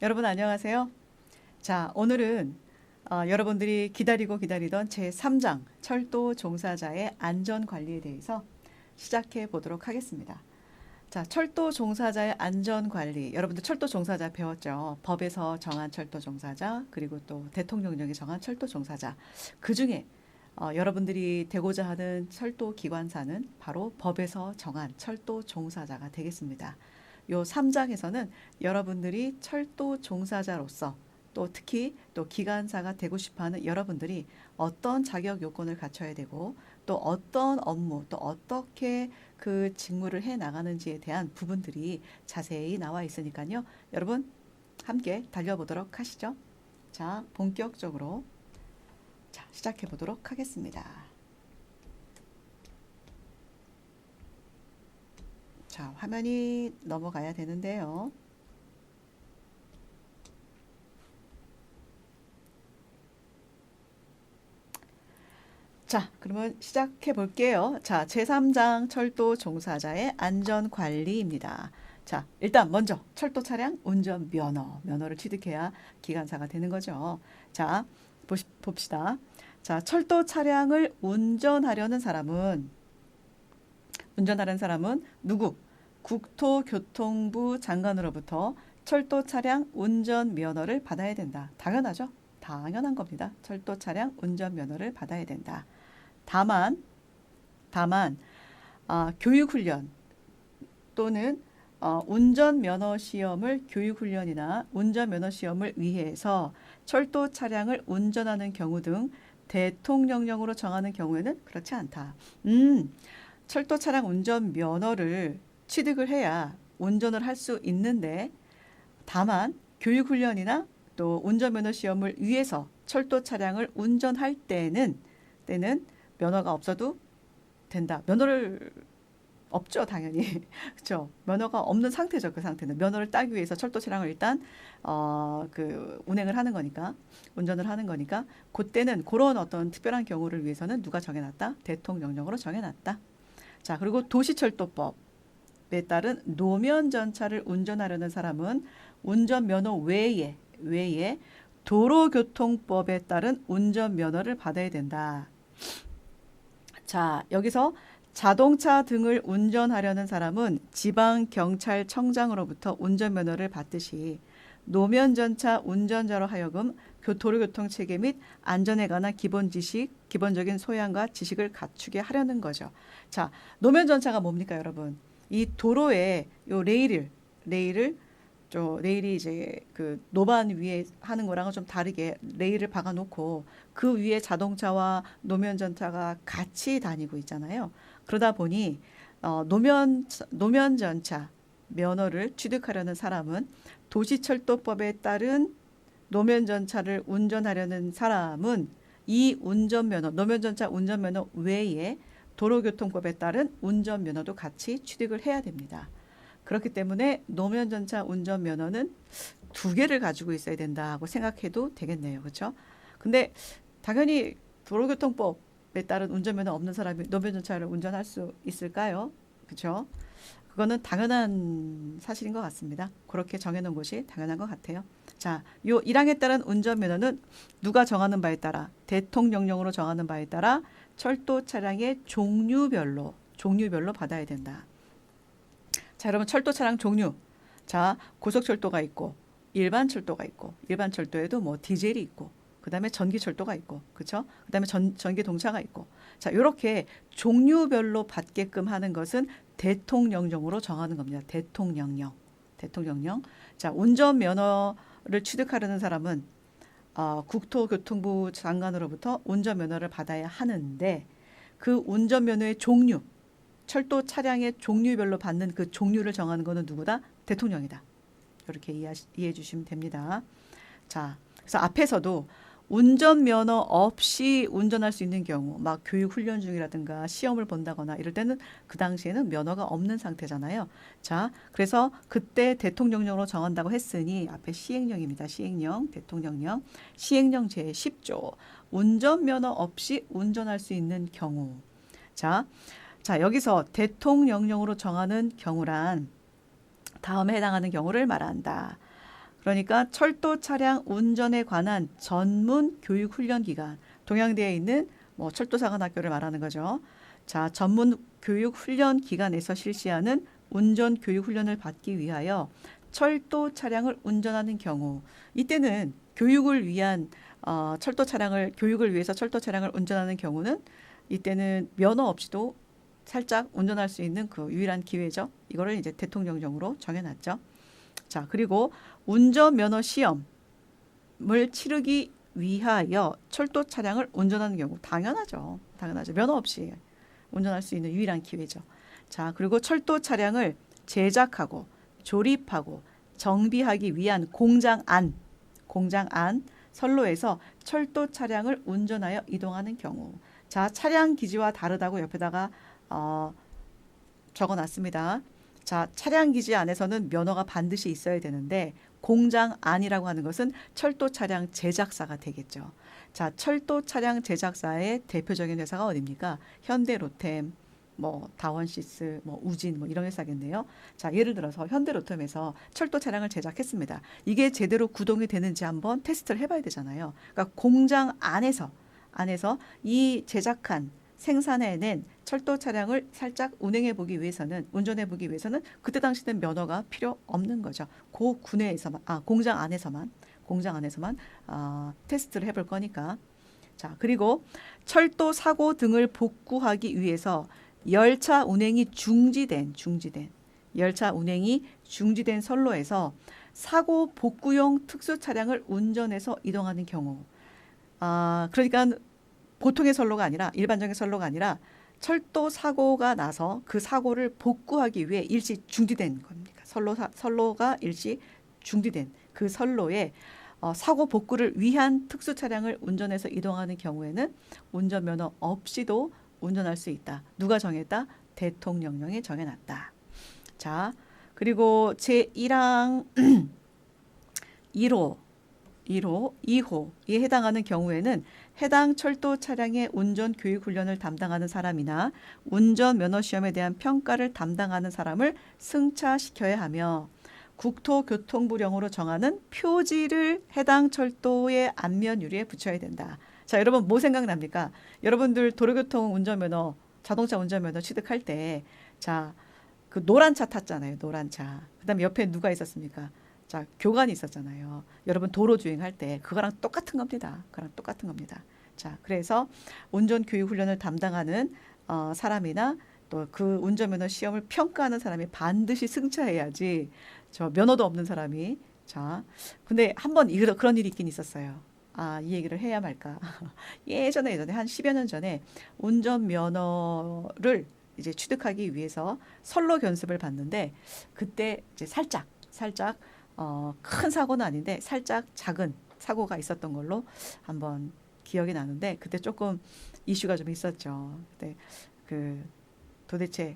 여러분 안녕하세요. 자, 오늘은 여러분들이 기다리고 기다리던 제3장 철도 종사자의 안전 관리에 대해서 시작해 보도록 하겠습니다. 자, 철도 종사자의 안전 관리. 여러분들 철도 종사자 배웠죠? 법에서 정한 철도 종사자, 그리고 또 대통령령이 정한 철도 종사자. 그중에 여러분들이 되고자 하는 철도 기관사는 바로 법에서 정한 철도 종사자가 되겠습니다. 요 3장에서는 여러분들이 철도 종사자로서 또 특히 또 기관사가 되고 싶어하는 여러분들이 어떤 자격 요건을 갖춰야 되고 또 어떤 업무 또 어떻게 그 직무를 해 나가는지에 대한 부분들이 자세히 나와 있으니까요. 여러분 함께 달려보도록 하시죠. 자, 본격적으로 시작해 보도록 하겠습니다. 자, 화면이 넘어가야 되는데요. 자, 그러면 시작해 볼게요. 자, 제3장 철도 종사자의 안전 관리입니다. 자, 일단 먼저 철도 차량 운전 면허를 취득해야 기관사가 되는 거죠. 자, 봅시다. 자, 철도 차량을 운전하려는 사람은 누구? 국토교통부 장관으로부터 철도 차량 운전 면허를 받아야 된다. 당연하죠? 당연한 겁니다. 철도 차량 운전 면허를 받아야 된다. 다만 교육훈련 또는 운전면허 시험을 교육훈련이나 운전면허 시험을 위해서 철도 차량을 운전하는 경우 등 대통령령으로 정하는 경우에는 그렇지 않다. 철도 차량 운전 면허를 취득을 해야 운전을 할 수 있는데 다만 교육훈련이나 또 운전면허 시험을 위해서 철도 차량을 운전할 때는 면허가 없어도 된다. 면허를 없죠, 당연히. 그렇죠. 면허가 없는 상태죠, 그 상태는. 면허를 따기 위해서 철도 차량을 일단 운행을 하는 거니까, 운전을 하는 거니까, 그때는 그런 어떤 특별한 경우를 위해서는 누가 정해놨다? 대통령령으로 정해놨다. 자, 그리고 도시철도법에 따른 노면 전차를 운전하려는 사람은 운전면허 외에 도로교통법에 따른 운전면허를 받아야 된다. 자, 여기서 자동차 등을 운전하려는 사람은 지방경찰청장으로부터 운전면허를 받듯이 노면전차 운전자로 하여금 도로교통체계 및 안전에 관한 기본적인 소양과 지식을 갖추게 하려는 거죠. 자, 노면전차가 뭡니까, 여러분? 이 도로에 요 레일이 이제 그 노반 위에 하는 거랑은 좀 다르게 레일을 박아놓고 그 위에 자동차와 노면전차가 같이 다니고 있잖아요. 그러다 보니 노면전차 면허를 취득하려는 사람은 도시철도법에 따른 노면전차를 운전하려는 사람은 이 노면전차 운전면허 외에 도로교통법에 따른 운전면허도 같이 취득을 해야 됩니다. 그렇기 때문에 노면전차 운전면허는 2개를 가지고 있어야 된다고 생각해도 되겠네요. 그렇죠? 근데 당연히 도로교통법에 따른 운전면허 없는 사람이 노면전차를 운전할 수 있을까요? 그렇죠? 그거는 당연한 사실인 것 같습니다. 그렇게 정해놓은 것이 당연한 것 같아요. 자, 요 1항에 따른 운전면허는 누가 정하는 바에 따라 대통령령으로 정하는 바에 따라 철도 차량의 종류별로 받아야 된다. 자, 여러분 철도 차량 종류. 자, 고속철도가 있고 일반 철도가 있고 일반 철도에도 뭐 디젤이 있고 그다음에 전기 철도가 있고 그렇죠? 그다음에 전기 동차가 있고 자, 요렇게 종류별로 받게끔 하는 것은 대통령령으로 정하는 겁니다. 대통령령. 자, 운전면허를 취득하려는 사람은 국토교통부 장관으로부터 운전면허를 받아야 하는데 그 운전면허의 종류 철도 차량의 종류별로 받는 그 종류를 정하는 것은 누구다? 대통령이다. 이렇게 이해해 주시면 됩니다. 자, 그래서 앞에서도 운전면허 없이 운전할 수 있는 경우, 막 교육훈련 중이라든가 시험을 본다거나 이럴 때는 그 당시에는 면허가 없는 상태잖아요. 자, 그래서 그때 대통령령으로 정한다고 했으니 앞에 시행령입니다. 시행령, 대통령령, 시행령 제10조 운전면허 없이 운전할 수 있는 경우. 자, 여기서 대통령령으로 정하는 경우란 다음에 해당하는 경우를 말한다. 그러니까 철도 차량 운전에 관한 전문 교육 훈련 기관, 동양대에 있는 뭐 철도사관학교를 말하는 거죠. 자, 전문 교육 훈련 기관에서 실시하는 운전 교육 훈련을 받기 위하여 철도 차량을 운전하는 경우, 이때는 교육을 위한 철도 차량을 교육을 위해서 철도 차량을 운전하는 경우는 이때는 면허 없이도 살짝 운전할 수 있는 그 유일한 기회죠. 이거를 이제 대통령령으로 정해놨죠. 자, 그리고 운전면허 시험을 치르기 위하여 철도 차량을 운전하는 경우, 당연하죠. 당연하죠. 면허 없이 운전할 수 있는 유일한 기회죠. 자, 그리고 철도 차량을 제작하고 조립하고 정비하기 위한 공장 안 선로에서 철도 차량을 운전하여 이동하는 경우. 자, 차량 기지와 다르다고 옆에다가 적어놨습니다. 자, 차량 기지 안에서는 면허가 반드시 있어야 되는데 공장 안이라고 하는 것은 철도 차량 제작사가 되겠죠. 자, 철도 차량 제작사의 대표적인 회사가 어디입니까? 현대로템, 뭐 다원시스, 뭐 우진, 뭐 이런 회사겠네요. 자, 예를 들어서 현대로템에서 철도 차량을 제작했습니다. 이게 제대로 구동이 되는지 한번 테스트를 해봐야 되잖아요. 그러니까 공장 안에서 이 제작한 생산해낸 철도 차량을 살짝 운행해 보기 위해서는, 운전해 보기 위해서는 그때 당시는 면허가 필요 없는 거죠. 그 군내에서만, 공장 안에서만 테스트를 해볼 거니까. 자, 그리고 철도 사고 등을 복구하기 위해서 열차 운행이 중지된 선로에서 사고 복구용 특수 차량을 운전해서 이동하는 경우. 그러니까 보통의 선로가 아니라, 일반적인 선로가 아니라 철도 사고가 나서 그 사고를 복구하기 위해 일시 중지된 겁니다. 선로가 일시 중지된 그 선로에 사고 복구를 위한 특수 차량을 운전해서 이동하는 경우에는 운전면허 없이도 운전할 수 있다. 누가 정했다? 대통령령에 정해놨다. 자, 그리고 제1항 1호, 2호에 해당하는 경우에는 해당 철도 차량의 운전 교육 훈련을 담당하는 사람이나 운전 면허 시험에 대한 평가를 담당하는 사람을 승차시켜야 하며 국토교통부령으로 정하는 표지를 해당 철도의 안면 유리에 붙여야 된다. 자, 여러분 뭐 생각납니까? 여러분들 도로교통 운전면허, 자동차 운전면허 취득할 때, 자, 그 노란 차 탔잖아요. 노란 차. 그다음에 옆에 누가 있었습니까? 자, 교관이 있었잖아요. 여러분 도로 주행할 때 그거랑 똑같은 겁니다. 그거랑 똑같은 겁니다. 자, 그래서 운전 교육 훈련을 담당하는 사람이나 또 그 운전면허 시험을 평가하는 사람이 반드시 승차해야지, 저 면허도 없는 사람이. 자, 근데 한번 그런 일이 있긴 있었어요. 이 얘기를 해야 말까. 예전에 한 10여 년 전에 운전면허를 이제 취득하기 위해서 선로 견습을 받는데, 그때 이제 살짝 큰 사고는 아닌데 살짝 작은 사고가 있었던 걸로 한번 기억이 나는데, 그때 조금 이슈가 좀 있었죠. 그때 도대체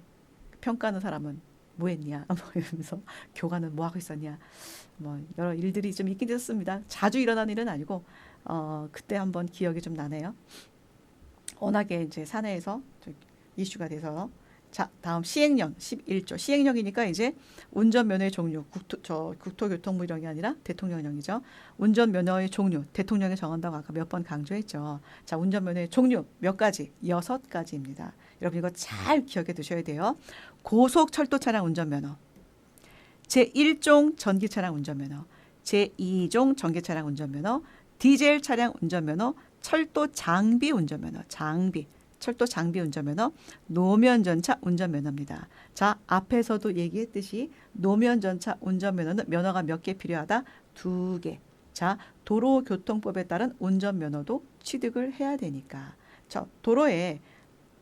평가하는 사람은 뭐 했냐, 뭐 이러면서 교관은 뭐 하고 있었냐, 뭐 여러 일들이 좀 있긴 있었습니다. 자주 일어난 일은 아니고 그때 한번 기억이 좀 나네요. 워낙에 이제 사내에서 이슈가 돼서. 자, 다음 시행령 11조. 시행령이니까 이제 운전면허의 종류, 국토교통부령이 아니라 대통령령이죠. 운전면허의 종류, 대통령이 정한다고 아까 몇 번 강조했죠. 자, 운전면허의 종류 몇 가지? 6가지입니다. 여러분 이거 잘 기억해 두셔야 돼요. 고속철도 차량 운전면허, 제1종 전기차량 운전면허, 제2종 전기차량 운전면허, 디젤 차량 운전면허, 철도 장비 운전면허, 철도 장비 운전면허, 노면전차 운전면허입니다. 자, 앞에서도 얘기했듯이 노면전차 운전면허는 면허가 몇 개 필요하다? 2개. 자, 도로교통법에 따른 운전면허도 취득을 해야 되니까. 저 도로에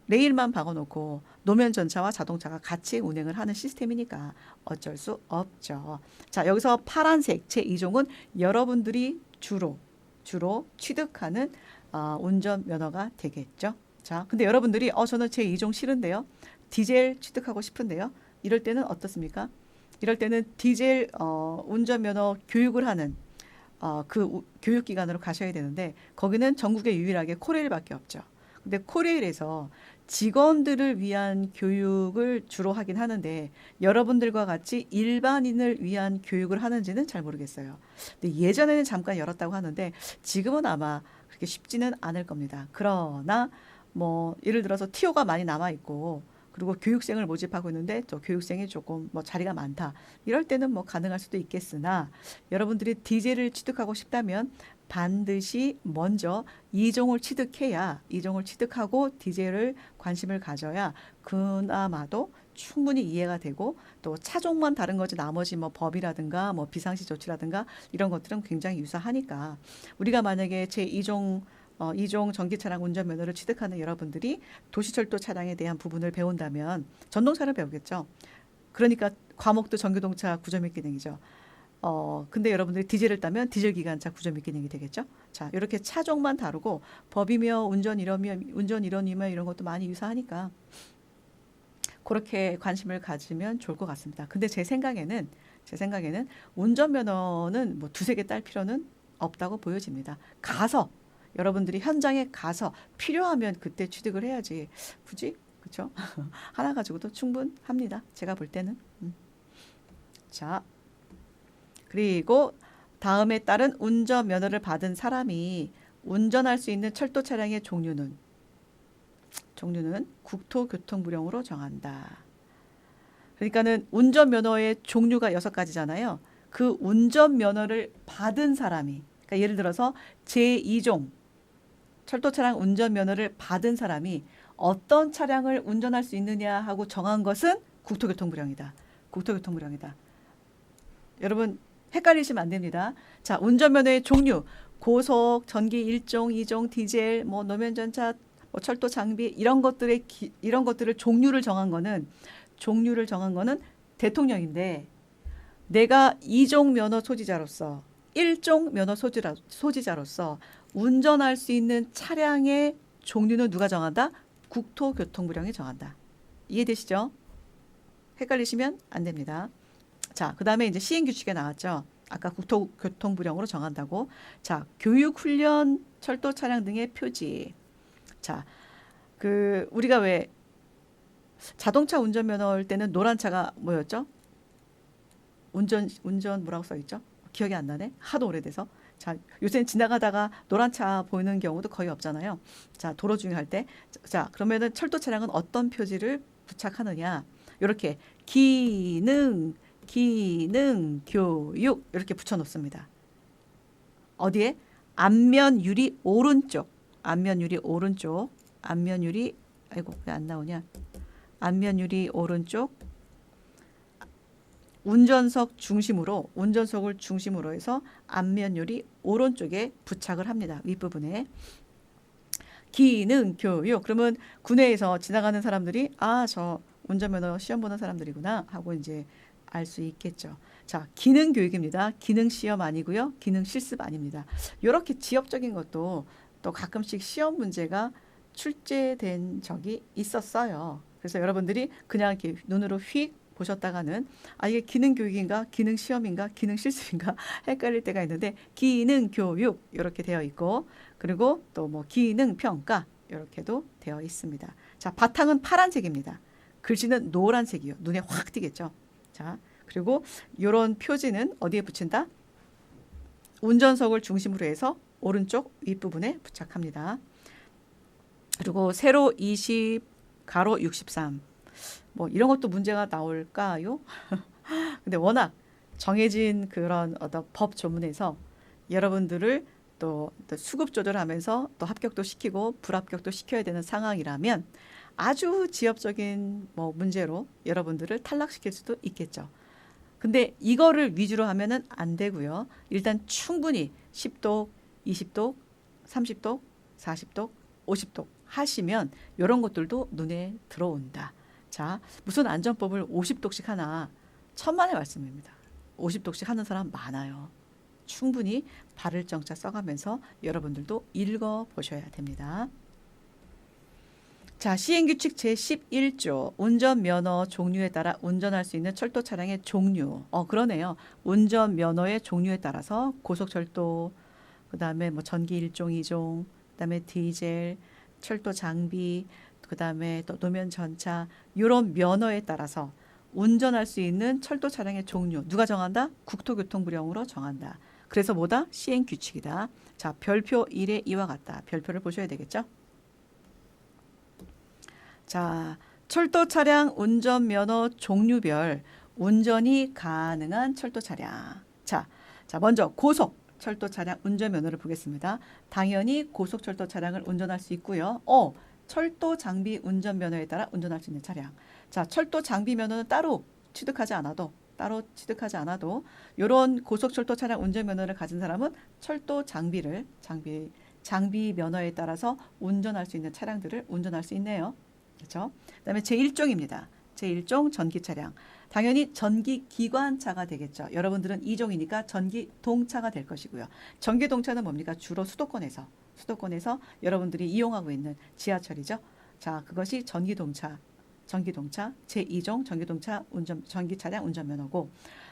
레일만 박아놓고 노면전차와 자동차가 같이 운행을 하는 시스템이니까 어쩔 수 없죠. 자, 여기서 파란색 제2종은 여러분들이 주로 취득하는 운전면허가 되겠죠. 자, 근데 여러분들이 저는 제2종 싫은데요, 디젤 취득하고 싶은데요, 이럴 때는 어떻습니까? 이럴 때는 디젤 운전면허 교육을 하는 그 교육기관으로 가셔야 되는데, 거기는 전국에 유일하게 코레일밖에 없죠. 근데 코레일에서 직원들을 위한 교육을 주로 하긴 하는데 여러분들과 같이 일반인을 위한 교육을 하는지는 잘 모르겠어요. 근데 예전에는 잠깐 열었다고 하는데 지금은 아마 그렇게 쉽지는 않을 겁니다. 그러나 뭐 예를 들어서 TO가 많이 남아 있고 그리고 교육생을 모집하고 있는데 또 교육생이 조금 뭐 자리가 많다. 이럴 때는 뭐 가능할 수도 있겠으나 여러분들이 DJ를 취득하고 싶다면 반드시 먼저 이종을 취득해야 이종을 취득하고 DJ를 관심을 가져야 그나마도 충분히 이해가 되고 또 차종만 다른 거지 나머지 뭐 법이라든가 뭐 비상시 조치라든가 이런 것들은 굉장히 유사하니까 우리가 만약에 제2종 2종 전기차량 운전면허를 취득하는 여러분들이 도시철도 차량에 대한 부분을 배운다면 전동차를 배우겠죠. 그러니까 과목도 전기동차 구조및 기능이죠. 근데 여러분들이 디젤을 따면 디젤 기관차 구조및 기능이 되겠죠. 자, 이렇게 차종만 다루고 법이며 운전 이론이며 이런 것도 많이 유사하니까 그렇게 관심을 가지면 좋을 것 같습니다. 근데 제 생각에는 운전면허는 뭐 두세 개 딸 필요는 없다고 보여집니다. 가서 여러분들이 현장에 가서 필요하면 그때 취득을 해야지. 굳이 그렇죠? 하나 가지고도 충분합니다. 제가 볼 때는. 자, 그리고 다음에 따른 운전면허를 받은 사람이 운전할 수 있는 철도 차량의 종류는 국토교통부령으로 정한다. 그러니까는 운전면허의 종류가 6가지잖아요. 그 운전면허를 받은 사람이 그러니까 예를 들어서 제2종 철도 차량 운전면허를 받은 사람이 어떤 차량을 운전할 수 있느냐 하고 정한 것은 국토교통부령이다. 국토교통부령이다. 여러분 헷갈리시면 안 됩니다. 자, 운전면허의 종류 고속, 전기 1종, 2종, 디젤, 뭐 노면전차, 뭐 철도 장비 이런 것들의 종류를 정한 거는 대통령인데 내가 2종 면허 소지자로서 1종 면허 소지자로서 운전할 수 있는 차량의 종류는 누가 정한다? 국토교통부령이 정한다. 이해되시죠? 헷갈리시면 안 됩니다. 자, 그 다음에 이제 시행규칙에 나왔죠. 아까 국토교통부령으로 정한다고. 자, 교육훈련, 철도 차량 등의 표지. 자, 우리가 왜 자동차 운전면허일 때는 노란 차가 뭐였죠? 운전 뭐라고 써 있죠? 기억이 안 나네. 하도 오래돼서. 자, 요새는 지나가다가 노란 차 보이는 경우도 거의 없잖아요. 자, 도로 주행할 때. 자, 그러면은 철도 차량은 어떤 표지를 부착하느냐? 이렇게 기능, 교육 이렇게 붙여 놓습니다. 어디에? 앞면 유리 오른쪽. 아이고, 왜 안 나오냐? 앞면 유리 오른쪽. 운전석을 중심으로 해서 앞면 유리 오른쪽에 부착을 합니다. 윗부분에. 기능 교육. 그러면 구내에서 지나가는 사람들이 저 운전면허 시험 보는 사람들이구나 하고 이제 알 수 있겠죠. 자, 기능 교육입니다. 기능 시험 아니고요. 기능 실습 아닙니다. 이렇게 지역적인 것도 또 가끔씩 시험 문제가 출제된 적이 있었어요. 그래서 여러분들이 그냥 이렇게 눈으로 휙 보셨다가는 이게 기능 교육인가, 기능 시험인가, 기능 실습인가 헷갈릴 때가 있는데 기능 교육 이렇게 되어 있고 그리고 또 뭐 기능 평가 이렇게도 되어 있습니다. 자, 바탕은 파란색입니다. 글씨는 노란색이요. 눈에 확 띄겠죠. 자, 그리고 이런 표지는 어디에 붙인다? 운전석을 중심으로 해서 오른쪽 윗부분에 부착합니다. 그리고 세로 20, 가로 63. 뭐 이런 것도 문제가 나올까요? 근데 워낙 정해진 그런 어떤 법 조문에서 여러분들을 또 수급 조절하면서 또 합격도 시키고 불합격도 시켜야 되는 상황이라면 아주 지엽적인 뭐 문제로 여러분들을 탈락시킬 수도 있겠죠. 근데 이거를 위주로 하면은 안 되고요. 일단 충분히 10독, 20독, 30독, 40독, 50독 하시면 이런 것들도 눈에 들어온다. 자, 무슨 안전법을 50독씩 하나 천만의 말씀입니다. 50독씩 하는 사람 많아요. 충분히 발을 정자 써가면서 여러분들도 읽어보셔야 됩니다. 자, 시행규칙 제11조 운전면허 종류에 따라 운전할 수 있는 철도 차량의 종류. 그러네요. 운전면허의 종류에 따라서 고속철도, 그 다음에 뭐 전기 1종, 2종, 그 다음에 디젤, 철도 장비, 그다음에 또 노면 전차 이런 면허에 따라서 운전할 수 있는 철도 차량의 종류 누가 정한다? 국토교통부령으로 정한다. 그래서 뭐다? 시행 규칙이다. 자, 별표 1에 이와 같다. 별표를 보셔야 되겠죠? 자, 철도 차량 운전 면허 종류별 운전이 가능한 철도 차량. 자, 먼저 고속 철도 차량 운전 면허를 보겠습니다. 당연히 고속 철도 차량을 운전할 수 있고요. 철도 장비 운전 면허에 따라 운전할 수 있는 차량. 자, 철도 장비 면허는 따로 취득하지 않아도 이런 고속 철도 차량 운전 면허를 가진 사람은 철도 장비 면허에 따라서 운전할 수 있는 차량들을 운전할 수 있네요. 그렇죠? 그다음에 제1종입니다. 제1종 전기 차량. 당연히 전기 기관차가 되겠죠. 여러분들은 2종이니까 전기 동차가 될 것이고요. 전기 동차는 뭡니까? 주로 수도권에서 여러분들이 이용하고 있는 지하철이죠. 자, 그것이 전기동차 제2종 전기 차량 운전 면허고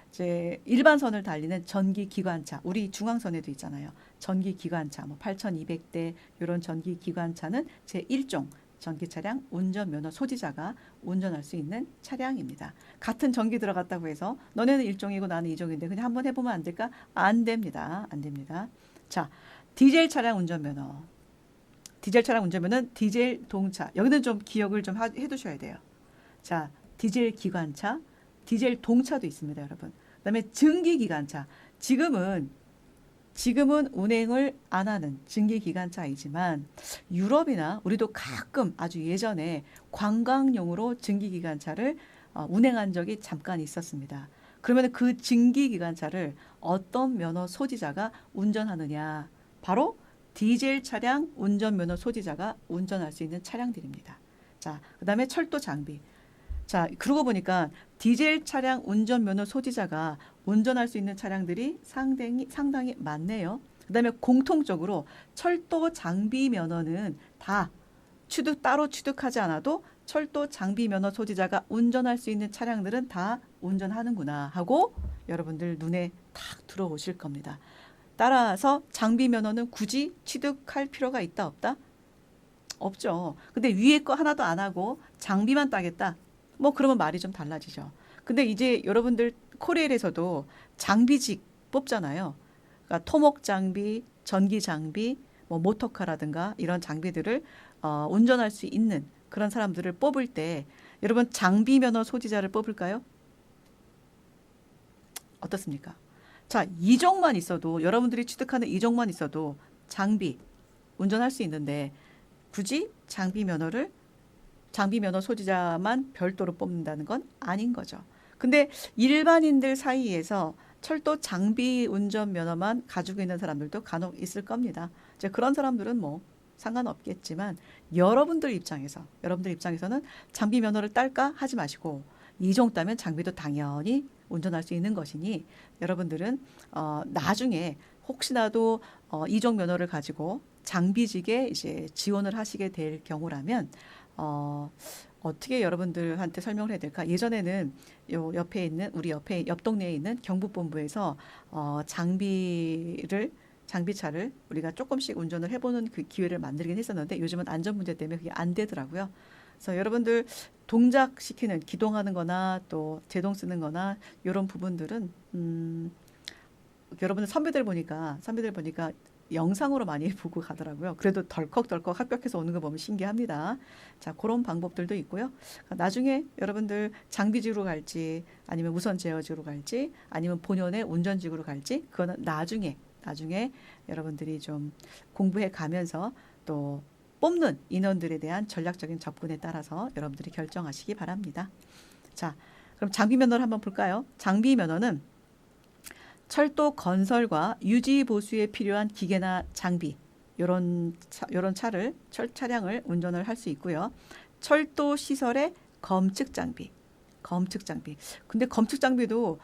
이제 일반선을 달리는 전기 기관차 우리 중앙선에도 있잖아요. 전기 기관차 8,200대 이런 전기 기관차는 제1종 전기 차량 운전 면허 소지자가 운전할 수 있는 차량입니다. 같은 전기 들어갔다고 해서 너네는 1종이고 나는 2종인데 그냥 한번 해보면 안 될까? 안 됩니다. 자, 디젤 차량 운전 면허. 는 디젤 동차. 여기는 좀 기억을 좀 해두셔야 돼요. 자, 디젤 기관차, 디젤 동차도 있습니다, 여러분. 그다음에 증기 기관차. 지금은 운행을 안 하는 증기 기관차이지만 유럽이나 우리도 가끔 아주 예전에 관광용으로 증기 기관차를 운행한 적이 잠깐 있었습니다. 그러면 그 증기 기관차를 어떤 면허 소지자가 운전하느냐? 바로 디젤 차량 운전 면허 소지자가 운전할 수 있는 차량들입니다. 자, 그다음에 철도 장비. 자, 그러고 보니까 디젤 차량 운전 면허 소지자가 운전할 수 있는 차량들이 상당히 많네요. 그다음에 공통적으로 철도 장비 면허는 다 따로 취득하지 않아도 철도 장비 면허 소지자가 운전할 수 있는 차량들은 다 운전하는구나 하고 여러분들 눈에 탁 들어오실 겁니다. 따라서 장비 면허는 굳이 취득할 필요가 있다 없다? 없죠. 근데 위에 거 하나도 안 하고 장비만 따겠다. 그러면 말이 좀 달라지죠. 근데 이제 여러분들 코레일에서도 장비직 뽑잖아요. 그러니까 토목 장비, 전기 장비, 모터카라든가 이런 장비들을 운전할 수 있는 그런 사람들을 뽑을 때 여러분 장비 면허 소지자를 뽑을까요? 어떻습니까? 자, 2종만 있어도 여러분들이 취득하는 2종만 있어도 장비 운전할 수 있는데 굳이 장비 면허 소지자만 별도로 뽑는다는 건 아닌 거죠. 근데 일반인들 사이에서 철도 장비 운전 면허만 가지고 있는 사람들도 간혹 있을 겁니다. 이제 그런 사람들은 상관없겠지만 여러분들 입장에서는 장비 면허를 딸까 하지 마시고 2종 따면 장비도 당연히 운전할 수 있는 것이니 여러분들은 나중에 혹시나도 2종 면허를 가지고 장비직에 이제 지원을 하시게 될 경우라면 어떻게 여러분들한테 설명을 해야 될까? 예전에는 옆 동네에 있는 경북본부에서 장비차를 우리가 조금씩 운전을 해보는 그 기회를 만들긴 했었는데 요즘은 안전 문제 때문에 그게 안 되더라고요. 그래서 여러분들 동작시키는 기동하는 거나 또 제동 쓰는 거나 이런 부분들은 여러분들 선배들 보니까 영상으로 많이 보고 가더라고요. 그래도 덜컥덜컥 합격해서 오는 거 보면 신기합니다. 자, 그런 방법들도 있고요. 나중에 여러분들 장비직으로 갈지 아니면 우선 제어직으로 갈지 아니면 본연의 운전직으로 갈지 그거는 나중에 여러분들이 좀 공부해 가면서 또 뽑는 인원들에 대한 전략적인 접근에 따라서 여러분들이 결정하시기 바랍니다. 자, 그럼 장비 면허를 한번 볼까요? 장비 면허는 철도 건설과 유지 보수에 필요한 기계나 장비 요런 차량을 운전을 할 수 있고요. 철도 시설의 검측 장비. 근데 검측 장비도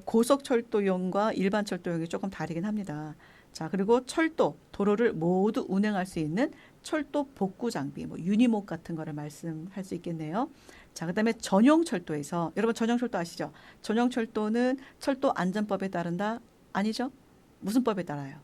고속 철도용과 일반 철도용이 조금 다르긴 합니다. 자, 그리고 도로를 모두 운행할 수 있는 철도 복구 장비, 유니목 같은 거를 말씀할 수 있겠네요. 자, 그다음에 전용 철도에서 여러분 전용 철도 아시죠? 전용 철도는 철도 안전법에 따른다? 아니죠? 무슨 법에 따라요?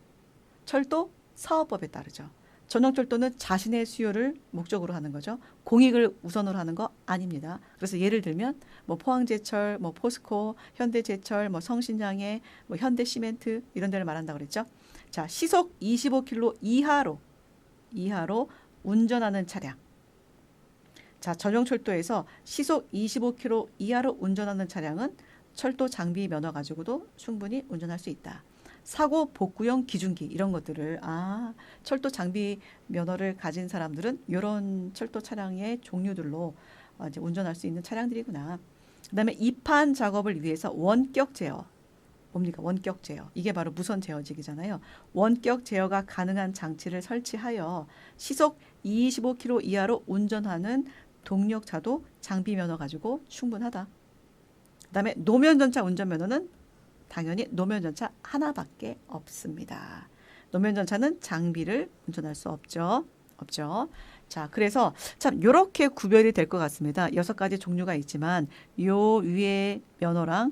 철도 사업법에 따르죠. 전용철도는 자신의 수요를 목적으로 하는 거죠. 공익을 우선으로 하는 거 아닙니다. 그래서 예를 들면 뭐 포항제철, 뭐 포스코, 현대제철, 뭐 성신양해, 뭐 현대시멘트 이런 데를 말한다고 그랬죠. 자, 시속 25km 이하로 운전하는 차량. 자, 전용철도에서 시속 25km 이하로 운전하는 차량은 철도 장비 면허 가지고도 충분히 운전할 수 있다. 사고 복구용 기준기 이런 것들을 철도 장비 면허를 가진 사람들은 이런 철도 차량의 종류들로 이제 운전할 수 있는 차량들이구나. 그다음에 이판 작업을 위해서 원격 제어. 뭡니까? 원격 제어. 이게 바로 무선 제어직이잖아요. 원격 제어가 가능한 장치를 설치하여 시속 25km 이하로 운전하는 동력차도 장비 면허 가지고 충분하다. 그다음에 노면전차 운전면허는 당연히 노면전차 하나밖에 없습니다. 노면전차는 장비를 운전할 수 없죠. 자, 그래서 참 이렇게 구별이 될 것 같습니다. 6가지 종류가 있지만 요 위에 면허랑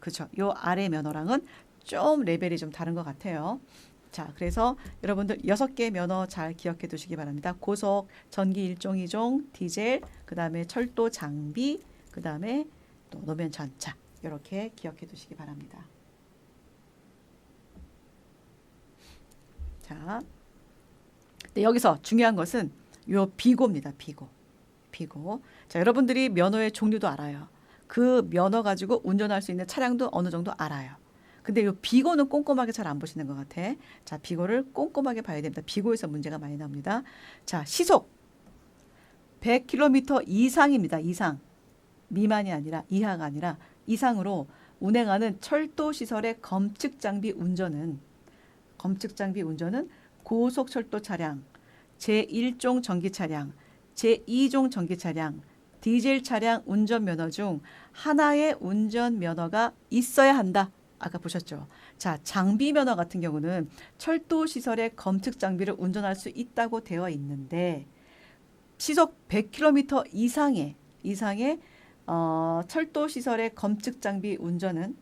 그렇죠. 요 아래 면허랑은 좀 레벨이 좀 다른 것 같아요. 자, 그래서 여러분들 6개 면허 잘 기억해 두시기 바랍니다. 고속, 전기 1종, 2종, 디젤, 그 다음에 철도 장비, 그 다음에 또 노면 전차 이렇게 기억해 두시기 바랍니다. 자, 네, 여기서 중요한 것은 요 비고입니다. 비고. 자, 여러분들이 면허의 종류도 알아요. 그 면허 가지고 운전할 수 있는 차량도 어느 정도 알아요. 근데 이 비고는 꼼꼼하게 잘 안 보시는 것 같아. 자, 비고를 꼼꼼하게 봐야 됩니다. 비고에서 문제가 많이 나옵니다. 자, 시속 100km 이상입니다. 이상. 미만이 아니라 이하가 아니라 이상으로 운행하는 철도 시설의 검측 장비 운전은 고속철도 차량, 제1종 전기 차량, 제2종 전기 차량, 디젤 차량 운전 면허 중 하나의 운전 면허가 있어야 한다. 아까 보셨죠? 자, 장비 면허 같은 경우는 철도 시설의 검측 장비를 운전할 수 있다고 되어 있는데 시속 100km 이상의 철도 시설의 검측 장비 운전은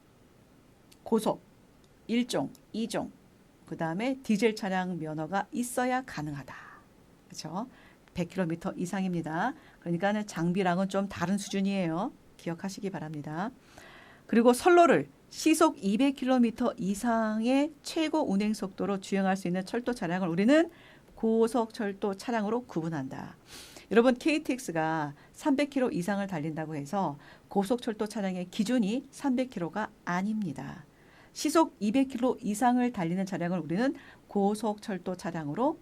고속 1종, 2종, 그 다음에 디젤 차량 면허가 있어야 가능하다. 그렇죠? 100km 이상입니다. 그러니까 장비랑은 좀 다른 수준이에요. 기억하시기 바랍니다. 그리고 선로를 시속 200km 이상의 최고 운행 속도로 주행할 수 있는 철도 차량을 우리는 고속철도 차량으로 구분한다. 여러분 KTX가 300km 이상을 달린다고 해서 고속철도 차량의 기준이 300km가 아닙니다. 시속 200km 이상을 달리는 차량을 우리는 고속철도 차량으로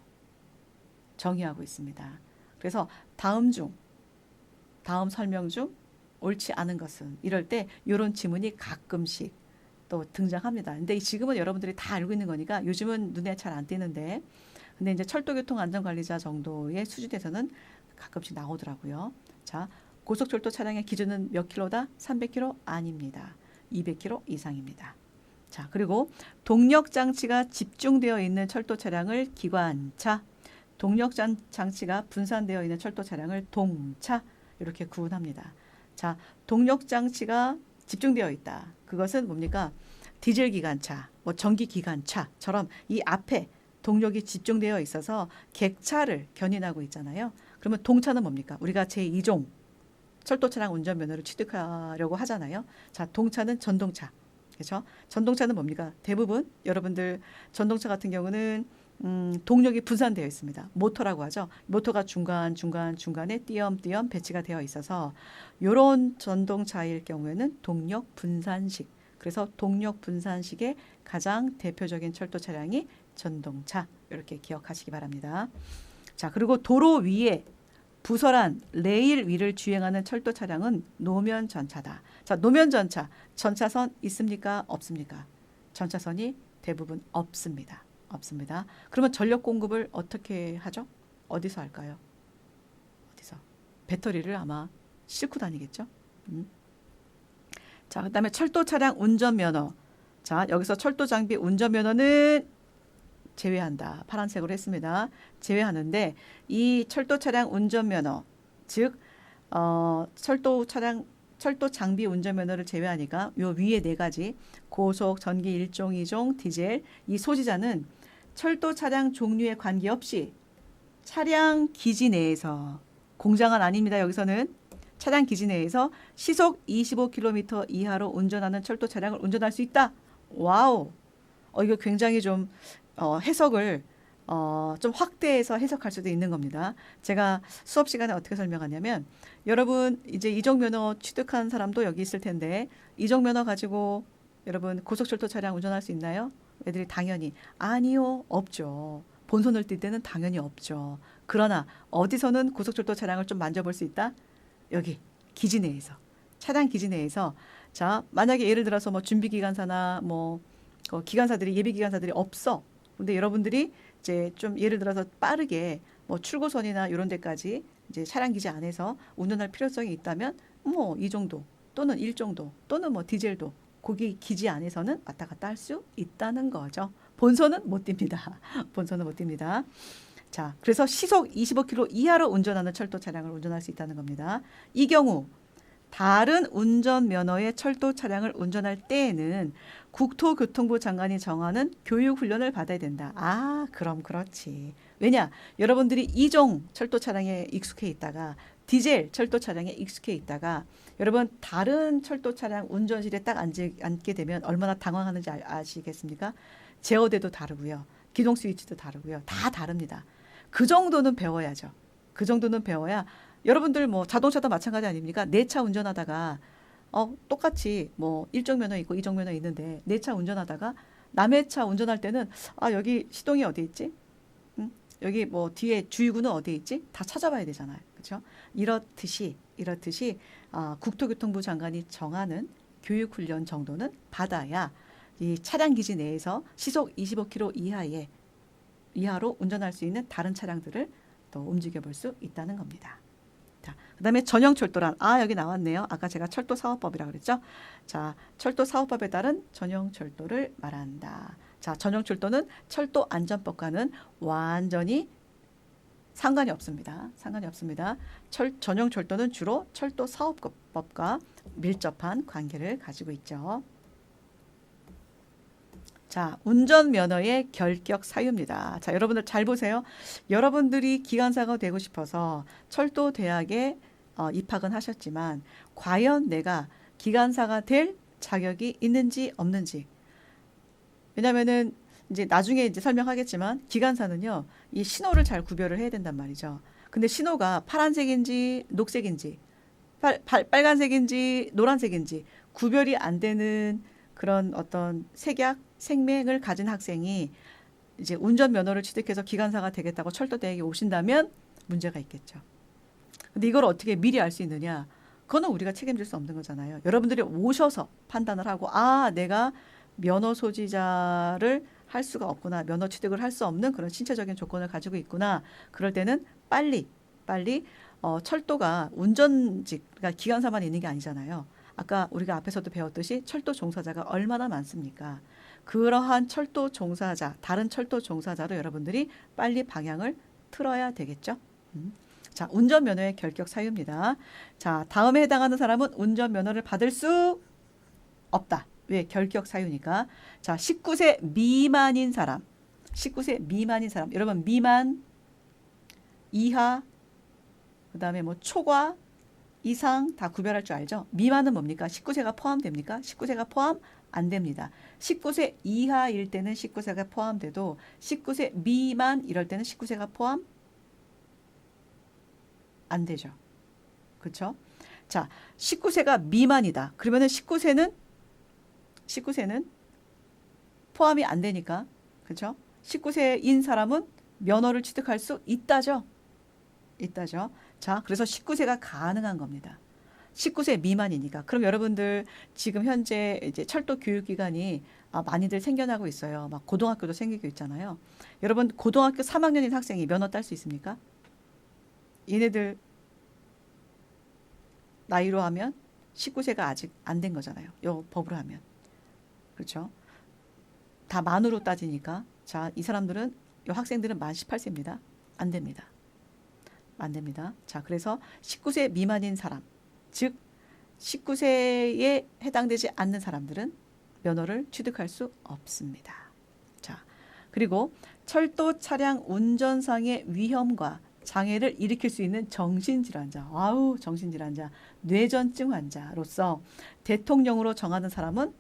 정의하고 있습니다. 그래서 다음 설명 중 옳지 않은 것은 이럴 때 이런 지문이 가끔씩 또 등장합니다. 근데 지금은 여러분들이 다 알고 있는 거니까 요즘은 눈에 잘 안 띄는데 근데 이제 철도교통안전관리자 정도의 수준에서는 가끔씩 나오더라고요. 자, 고속철도 차량의 기준은 몇 킬로다? 300km 아닙니다. 200km 이상입니다. 자, 그리고 동력 장치가 집중되어 있는 철도 차량을 기관차, 동력 장치가 분산되어 있는 철도 차량을 동차 이렇게 구분합니다. 자, 동력 장치가 집중되어 있다. 그것은 뭡니까? 디젤 기관차, 뭐 전기 기관차처럼 이 앞에 동력이 집중되어 있어서 객차를 견인하고 있잖아요. 그러면 동차는 뭡니까? 우리가 제2종 철도 차량 운전 면허를 취득하려고 하잖아요. 자, 동차는 전동차. 그렇죠? 전동차는 뭡니까? 대부분 여러분들 전동차 같은 경우는 동력이 분산되어 있습니다. 모터라고 하죠. 모터가 중간에 띄엄띄엄 배치가 되어 있어서 이런 전동차일 경우에는 동력 분산식. 그래서 동력 분산식의 가장 대표적인 철도 차량이 전동차. 이렇게 기억하시기 바랍니다. 자, 그리고 도로 위에 부설한 레일 위를 주행하는 철도 차량은 노면 전차다. 자, 노면 전차. 전차선 있습니까? 없습니까? 전차선이 대부분 없습니다. 그러면 전력 공급을 어떻게 하죠? 어디서 할까요? 어디서? 배터리를 아마 싣고 다니겠죠? 자, 그다음에 철도 차량 운전면허. 자, 여기서 철도 장비 운전면허는 제외한다. 파란색으로 했습니다. 제외하는데 이 철도 차량 운전면허, 즉 철도 장비 운전면허를 제외하니까 요 위에 4가지 고속, 전기 1종, 2종, 디젤 이 소지자는 철도 차량 종류에 관계없이 차량 기지 내에서, 공장은 아닙니다. 여기서는 차량 기지 내에서 시속 25km 이하로 운전하는 철도 차량을 운전할 수 있다. 와우. 이거 굉장히 좀 해석을 좀 확대해서 해석할 수도 있는 겁니다. 제가 수업 시간에 어떻게 설명하냐면, 여러분 이제 이종면허 취득한 사람도 여기 있을 텐데, 이종면허 가지고 여러분 고속철도 차량 운전할 수 있나요? 애들이 당연히 아니요, 없죠. 본선을 뛸 때는 당연히 없죠. 그러나 어디서는 고속철도 차량을 좀 만져볼 수 있다? 여기 기지 내에서, 차량 기지 내에서. 자, 만약에 예를 들어서 뭐 준비기관사나 뭐 기관사들이, 예비기관사들이 없어. 근데 여러분들이 이제 좀 예를 들어서 빠르게 뭐 출고선이나 이런 데까지 이제 차량 기지 안에서 운전할 필요성이 있다면 뭐 이 정도 또는 일 정도 또는 뭐 디젤도 거기 기지 안에서는 왔다 갔다 할 수 있다는 거죠. 본선은 못 뜁니다. 본선은 못 뜁니다. 자, 그래서 시속 25km 이하로 운전하는 철도 차량을 운전할 수 있다는 겁니다. 이 경우 다른 운전면허의 철도 차량을 운전할 때에는 국토교통부 장관이 정하는 교육훈련을 받아야 된다. 아, 그럼 그렇지. 왜냐? 여러분들이 이종 철도 차량에 익숙해 있다가 디젤 철도 차량에 익숙해 있다가 여러분 다른 철도 차량 운전실에 딱 앉게 되면 얼마나 당황하는지 아시겠습니까? 제어대도 다르고요. 기동 스위치도 다르고요. 다 다릅니다. 그 정도는 배워야죠. 그 정도는 배워야. 여러분들 뭐 자동차도 마찬가지 아닙니까? 내 차 운전하다가 똑같이 뭐 일종 면허 있고 이종 면허 있는데 내 차 운전하다가 남의 차 운전할 때는 여기 시동이 어디 있지? 응? 여기 뭐 뒤에 주유구는 어디 있지? 다 찾아봐야 되잖아요. 그렇죠? 이렇듯이 국토교통부 장관이 정하는 교육훈련 정도는 받아야 이 차량 기지 내에서 시속 25km 이하로 운전할 수 있는 다른 차량들을 또 움직여 볼 수 있다는 겁니다. 자, 그다음에 전형철도란, 여기 나왔네요. 아까 제가 철도사업법이라고 그랬죠. 자, 철도사업법에 따른 전형철도를 말한다. 자, 전형철도는 철도안전법과는 완전히 상관이 없습니다. 상관이 없습니다. 전형철도는 주로 철도사업법과 밀접한 관계를 가지고 있죠. 자, 운전면허의 결격 사유입니다. 자, 여러분들 잘 보세요. 여러분들이 기관사가 되고 싶어서 철도대학에 입학은 하셨지만 과연 내가 기관사가 될 자격이 있는지 없는지. 왜냐면은 이제 나중에 이제 설명하겠지만 기관사는요, 이 신호를 잘 구별을 해야 된단 말이죠. 근데 신호가 파란색인지 녹색인지 빨간색인지 노란색인지 구별이 안 되는 그런 어떤 생명을 가진 학생이 이제 운전면허를 취득해서 기관사가 되겠다고 철도대학에 오신다면 문제가 있겠죠. 근데 이걸 어떻게 미리 알 수 있느냐? 그거는 우리가 책임질 수 없는 거잖아요. 여러분들이 오셔서 판단을 하고, 내가 면허 소지자를 할 수가 없구나. 면허 취득을 할 수 없는 그런 신체적인 조건을 가지고 있구나. 그럴 때는 빨리 철도가 운전직, 그러니까 기관사만 있는 게 아니잖아요. 아까 우리가 앞에서도 배웠듯이 철도 종사자가 얼마나 많습니까? 그러한 철도 종사자, 다른 철도 종사자로 여러분들이 빨리 방향을 틀어야 되겠죠. 자, 운전면허의 결격 사유입니다. 자, 다음에 해당하는 사람은 운전면허를 받을 수 없다. 왜? 결격 사유니까. 자, 19세 미만인 사람. 19세 미만인 사람. 여러분 미만, 이하, 그다음에 뭐 초과, 이상 다 구별할 줄 알죠? 미만은 뭡니까? 19세가 포함됩니까? 19세가 포함 안 됩니다. 19세 이하일 때는 19세가 포함돼도 19세 미만 이럴 때는 19세가 포함 안 되죠. 그렇죠? 자, 19세가 미만이다. 그러면은 19세는 포함이 안 되니까. 그렇죠? 19세인 사람은 면허를 취득할 수 있다죠. 있다죠. 자, 그래서 19세가 가능한 겁니다. 19세 미만이니까. 그럼 여러분들 지금 현재 이제 철도 교육기관이 많이들 생겨나고 있어요. 막 고등학교도 생기고 있잖아요. 여러분 고등학교 3학년인 학생이 면허 딸 수 있습니까? 얘네들 나이로 하면 19세가 아직 안 된 거잖아요. 요 법으로 하면. 그렇죠? 다 만으로 따지니까. 자, 이 사람들은, 요 학생들은 만 18세입니다. 안 됩니다. 안 됩니다. 자, 그래서 19세 미만인 사람, 즉 19세에 해당되지 않는 사람들은 면허를 취득할 수 없습니다. 자, 그리고 철도 차량 운전상의 위험과 장애를 일으킬 수 있는 정신질환자, 아우 정신질환자, 뇌전증 환자로서 대통령으로 정하는 사람은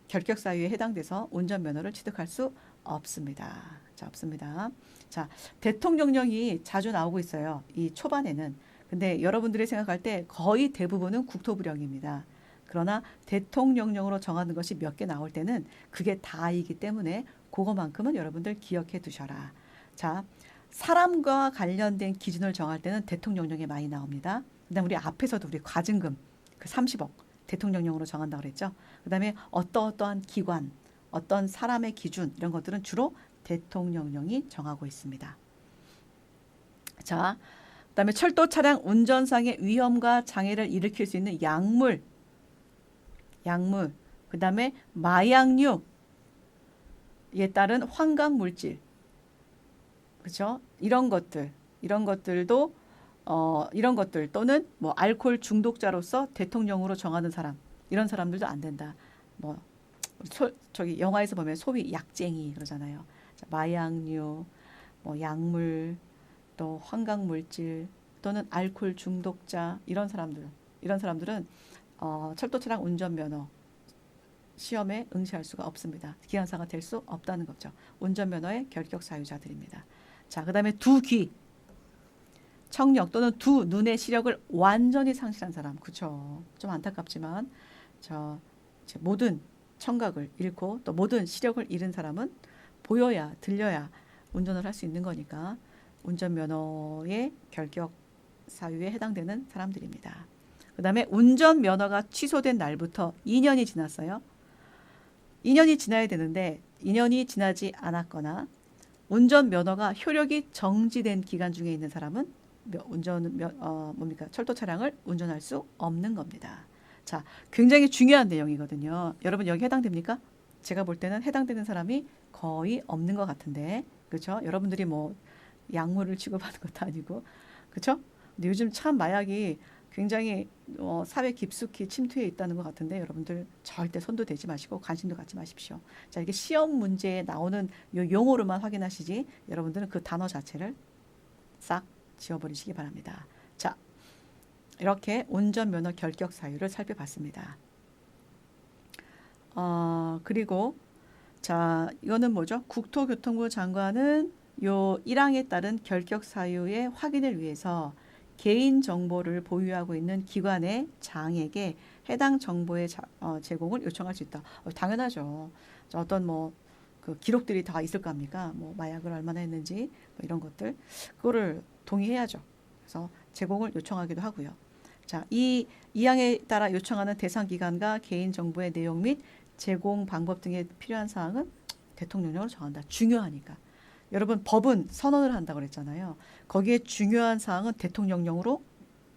결격 사유에 해당돼서 운전면허를 취득할 수 없습니다. 자, 없습니다. 자, 대통령령이 자주 나오고 있어요. 이 초반에는. 근데 여러분들이 생각할 때 거의 대부분은 국토부령입니다. 그러나 대통령령으로 정하는 것이 몇 개 나올 때는 그게 다이기 때문에 그거만큼은 여러분들 기억해 두셔라. 자, 사람과 관련된 기준을 정할 때는 대통령령에 많이 나옵니다. 그다음 우리 앞에서도 우리 과징금 그 30억 대통령령으로 정한다고 그랬죠. 그다음에 어떠한 기관, 어떤 사람의 기준 이런 것들은 주로 대통령령이 정하고 있습니다. 자, 그다음에 철도 차량 운전상의 위험과 장애를 일으킬 수 있는 약물, 그다음에 마약류에 따른 환각 물질, 그렇죠? 이런 것들도 이런 것들 또는 뭐 알코올 중독자로서 대통령으로 정하는 사람 이런 사람들도 안 된다. 뭐 저기 영화에서 보면 소위 약쟁이 그러잖아요. 자, 마약류, 뭐 약물, 또 환각 물질 또는 알코올 중독자 이런 사람들은 철도 차량 운전면허 시험에 응시할 수가 없습니다. 기한사가 될 수 없다는 거죠. 운전면허의 결격 사유자들입니다. 자, 그다음에 두 귀, 청력 또는 두 눈의 시력을 완전히 상실한 사람, 그렇죠. 좀 안타깝지만 저 모든 청각을 잃고 또 모든 시력을 잃은 사람은 보여야 들려야 운전을 할 수 있는 거니까 운전면허의 결격 사유에 해당되는 사람들입니다. 그다음에 운전면허가 취소된 날부터 2년이 지났어요. 2년이 지나야 되는데 2년이 지나지 않았거나 운전면허가 효력이 정지된 기간 중에 있는 사람은 철도 차량을 운전할 수 없는 겁니다. 자, 굉장히 중요한 내용이거든요. 여러분 여기 해당됩니까? 제가 볼 때는 해당되는 사람이 거의 없는 것 같은데, 그렇죠? 여러분들이 뭐 약물을 취급하는 것도 아니고, 그렇죠? 근데 요즘 참 마약이 굉장히 사회 깊숙이 침투해 있다는 것 같은데 여러분들 절대 손도 대지 마시고 관심도 갖지 마십시오. 자, 이게 시험 문제에 나오는 요 용어로만 확인하시지 여러분들은 그 단어 자체를 싹 지워버리시기 바랍니다. 자, 이렇게 운전면허 결격 사유를 살펴봤습니다. 그리고 자, 이거는 뭐죠? 국토교통부 장관은 요 1항에 따른 결격 사유의 확인을 위해서 개인 정보를 보유하고 있는 기관의 장에게 해당 정보의 제공을 요청할 수 있다. 당연하죠. 어떤 뭐 그 기록들이 다 있을 거 아닙니까? 뭐 마약을 얼마나 했는지 뭐 이런 것들 그거를 동의해야죠. 그래서 제공을 요청하기도 하고요. 자, 이 항에 따라 요청하는 대상 기관과 개인 정보의 내용 및 제공 방법 등에 필요한 사항은 대통령령으로 정한다. 중요하니까. 여러분 법은 선언을 한다고 그랬잖아요. 거기에 중요한 사항은 대통령령으로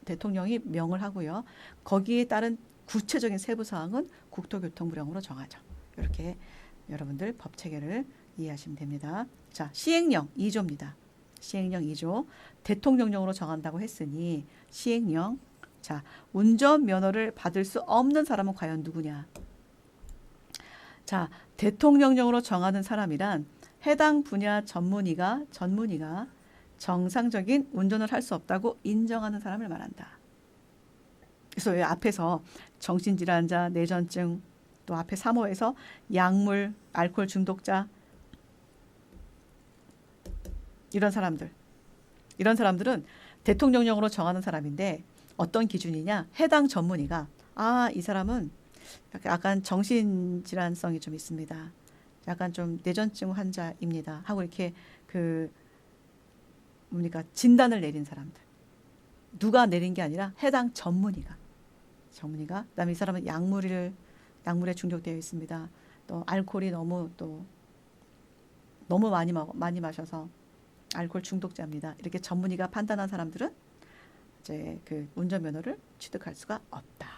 대통령이 명을 하고요. 거기에 따른 구체적인 세부 사항은 국토교통부령으로 정하죠. 이렇게 여러분들 법 체계를 이해하시면 됩니다. 자, 시행령 2조입니다. 시행령 2조. 대통령령으로 정한다고 했으니 시행령. 자, 운전면허를 받을 수 없는 사람은 과연 누구냐? 자, 대통령령으로 정하는 사람이란 해당 분야 전문의가 정상적인 운전을 할 수 없다고 인정하는 사람을 말한다. 그래서 앞에서 정신질환자, 뇌전증, 또 앞에 3호에서 약물, 알코올 중독자 이런 사람들은 대통령령으로 정하는 사람인데 어떤 기준이냐? 해당 전문의가 이 사람은 약간 정신질환성이 좀 있습니다. 약간 좀 뇌전증 환자입니다. 하고 이렇게 진단을 내린 사람들. 누가 내린 게 아니라 해당 전문의가. 그다음에 이 사람은 약물에 중독되어 있습니다. 또 알코올이 너무 많이 마셔서 알코올 중독자입니다. 이렇게 전문의가 판단한 사람들은 이제 그 운전면허를 취득할 수가 없다.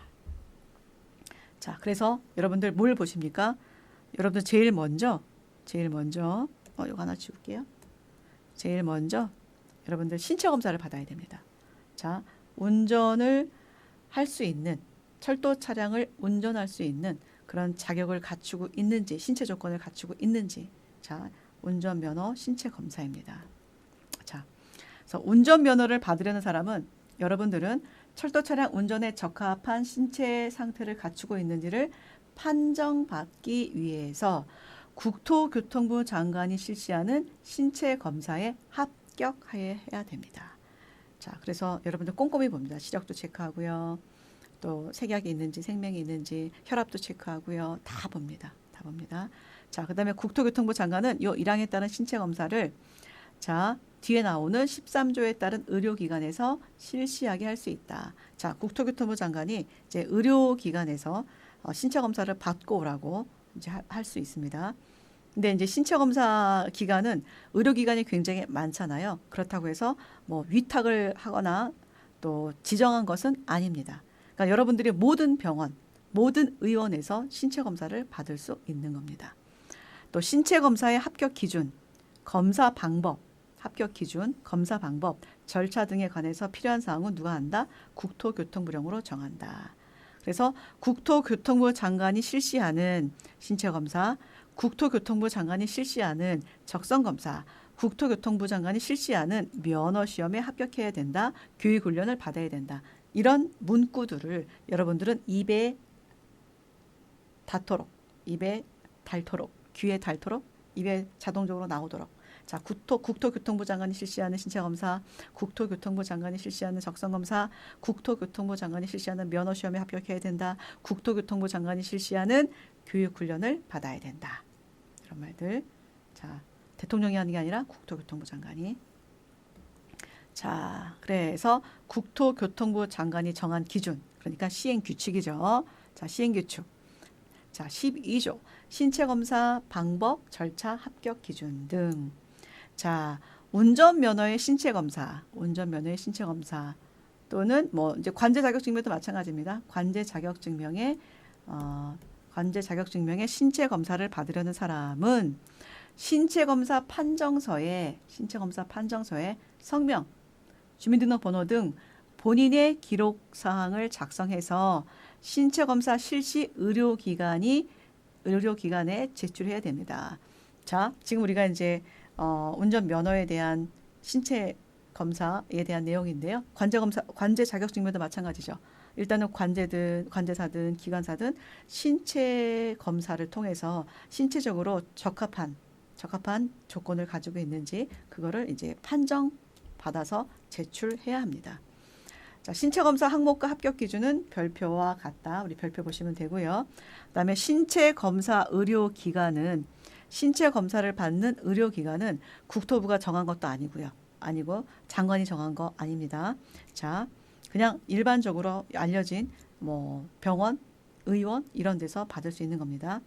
자, 그래서 여러분들 뭘 보십니까? 여러분들 제일 먼저 이거 하나 지울게요. 제일 먼저 여러분들 신체 검사를 받아야 됩니다. 자, 운전을 할 수 있는 철도 차량을 운전할 수 있는 그런 자격을 갖추고 있는지 신체 조건을 갖추고 있는지 자, 운전면허 신체 검사입니다. 자, 그래서 운전면허를 받으려는 사람은 여러분들은 철도 차량 운전에 적합한 신체 상태를 갖추고 있는지를 판정받기 위해서 국토교통부 장관이 실시하는 신체 검사에 합격해야 됩니다. 자, 그래서 여러분들 꼼꼼히 봅니다. 시력도 체크하고요. 또 색약이 있는지 생명이 있는지 혈압도 체크하고요. 다 봅니다. 다 봅니다. 자, 그다음에 국토교통부 장관은 요 1항에 따른 신체 검사를 자, 뒤에 나오는 13조에 따른 의료기관에서 실시하게 할 수 있다. 자, 국토교통부 장관이 이제 의료기관에서 신체 검사를 받고 오라고 이제 할 수 있습니다. 근데 이제 신체 검사 기간은 의료기관이 굉장히 많잖아요. 그렇다고 해서 뭐 위탁을 하거나 또 지정한 것은 아닙니다. 그러니까 여러분들이 모든 병원, 모든 의원에서 신체 검사를 받을 수 있는 겁니다. 또 신체 검사의 합격 기준, 검사 방법, 합격 기준, 검사 방법, 절차 등에 관해서 필요한 사항은 누가 한다? 국토교통부령으로 정한다. 그래서 국토교통부 장관이 실시하는 신체 검사, 국토교통부 장관이 실시하는 적성 검사, 국토교통부 장관이 실시하는 면허 시험에 합격해야 된다. 교육 훈련을 받아야 된다. 이런 문구들을 여러분들은 입에 닿도록, 입에 닳도록, 귀에 닳도록, 입에 자동적으로 나오도록. 자, 국토교통부 장관이 실시하는 신체검사, 국토교통부 장관이 실시하는 적성검사, 국토교통부 장관이 실시하는 면허시험에 합격해야 된다. 국토교통부 장관이 실시하는 교육훈련을 받아야 된다. 이런 말들. 자, 대통령이 하는 게 아니라 국토교통부 장관이. 자, 그래서 국토교통부 장관이 정한 기준, 그러니까 시행규칙이죠. 자, 시행규칙. 자, 12조. 신체검사 방법, 절차, 합격 기준 등. 자, 운전면허의 신체검사, 운전면허의 신체검사 또는 뭐 이제 관제 자격증명도 마찬가지입니다. 관제 자격증명의 신체 검사를 받으려는 사람은 신체검사 판정서에 성명, 주민등록번호 등 본인의 기록 사항을 작성해서 신체검사 실시 의료기관에 제출해야 됩니다. 자, 지금 우리가 이제 운전면허에 대한 신체 검사에 대한 내용인데요. 관제 자격증명도 마찬가지죠. 일단은 관제사든 기관사든 신체 검사를 통해서 신체적으로 적합한 조건을 가지고 있는지 그거를 이제 판정받아서 제출해야 합니다. 자, 신체검사 항목과 합격 기준은 별표와 같다. 우리 별표 보시면 되고요. 그다음에 신체검사 의료기관은 신체 검사를 받는 의료기관은 국토부가 정한 것도 아니고 장관이 정한 거 아닙니다. 자, 그냥 일반적으로 알려진 뭐 병원, 의원 이런 데서 받을 수 있는 겁니다.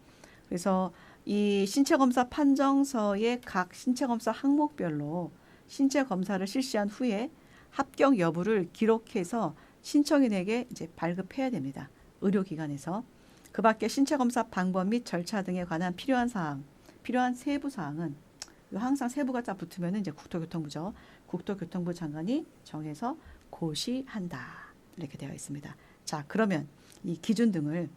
그래서 이 신체검사 판정서의 각 신체검사 항목별로 신체검사를 실시한 후에 합격 여부를 기록해서 신청인에게 이제 발급해야 됩니다. 의료기관에서. 그 밖에 신체검사 방법 및 절차 등에 관한 필요한 세부 사항은 항상 세부가 딱 붙으면 이제 국토교통부죠. 국토교통부 장관이 정해서 고시한다. 이렇게 되어 있습니다. 자, 그러면 이 기준 등을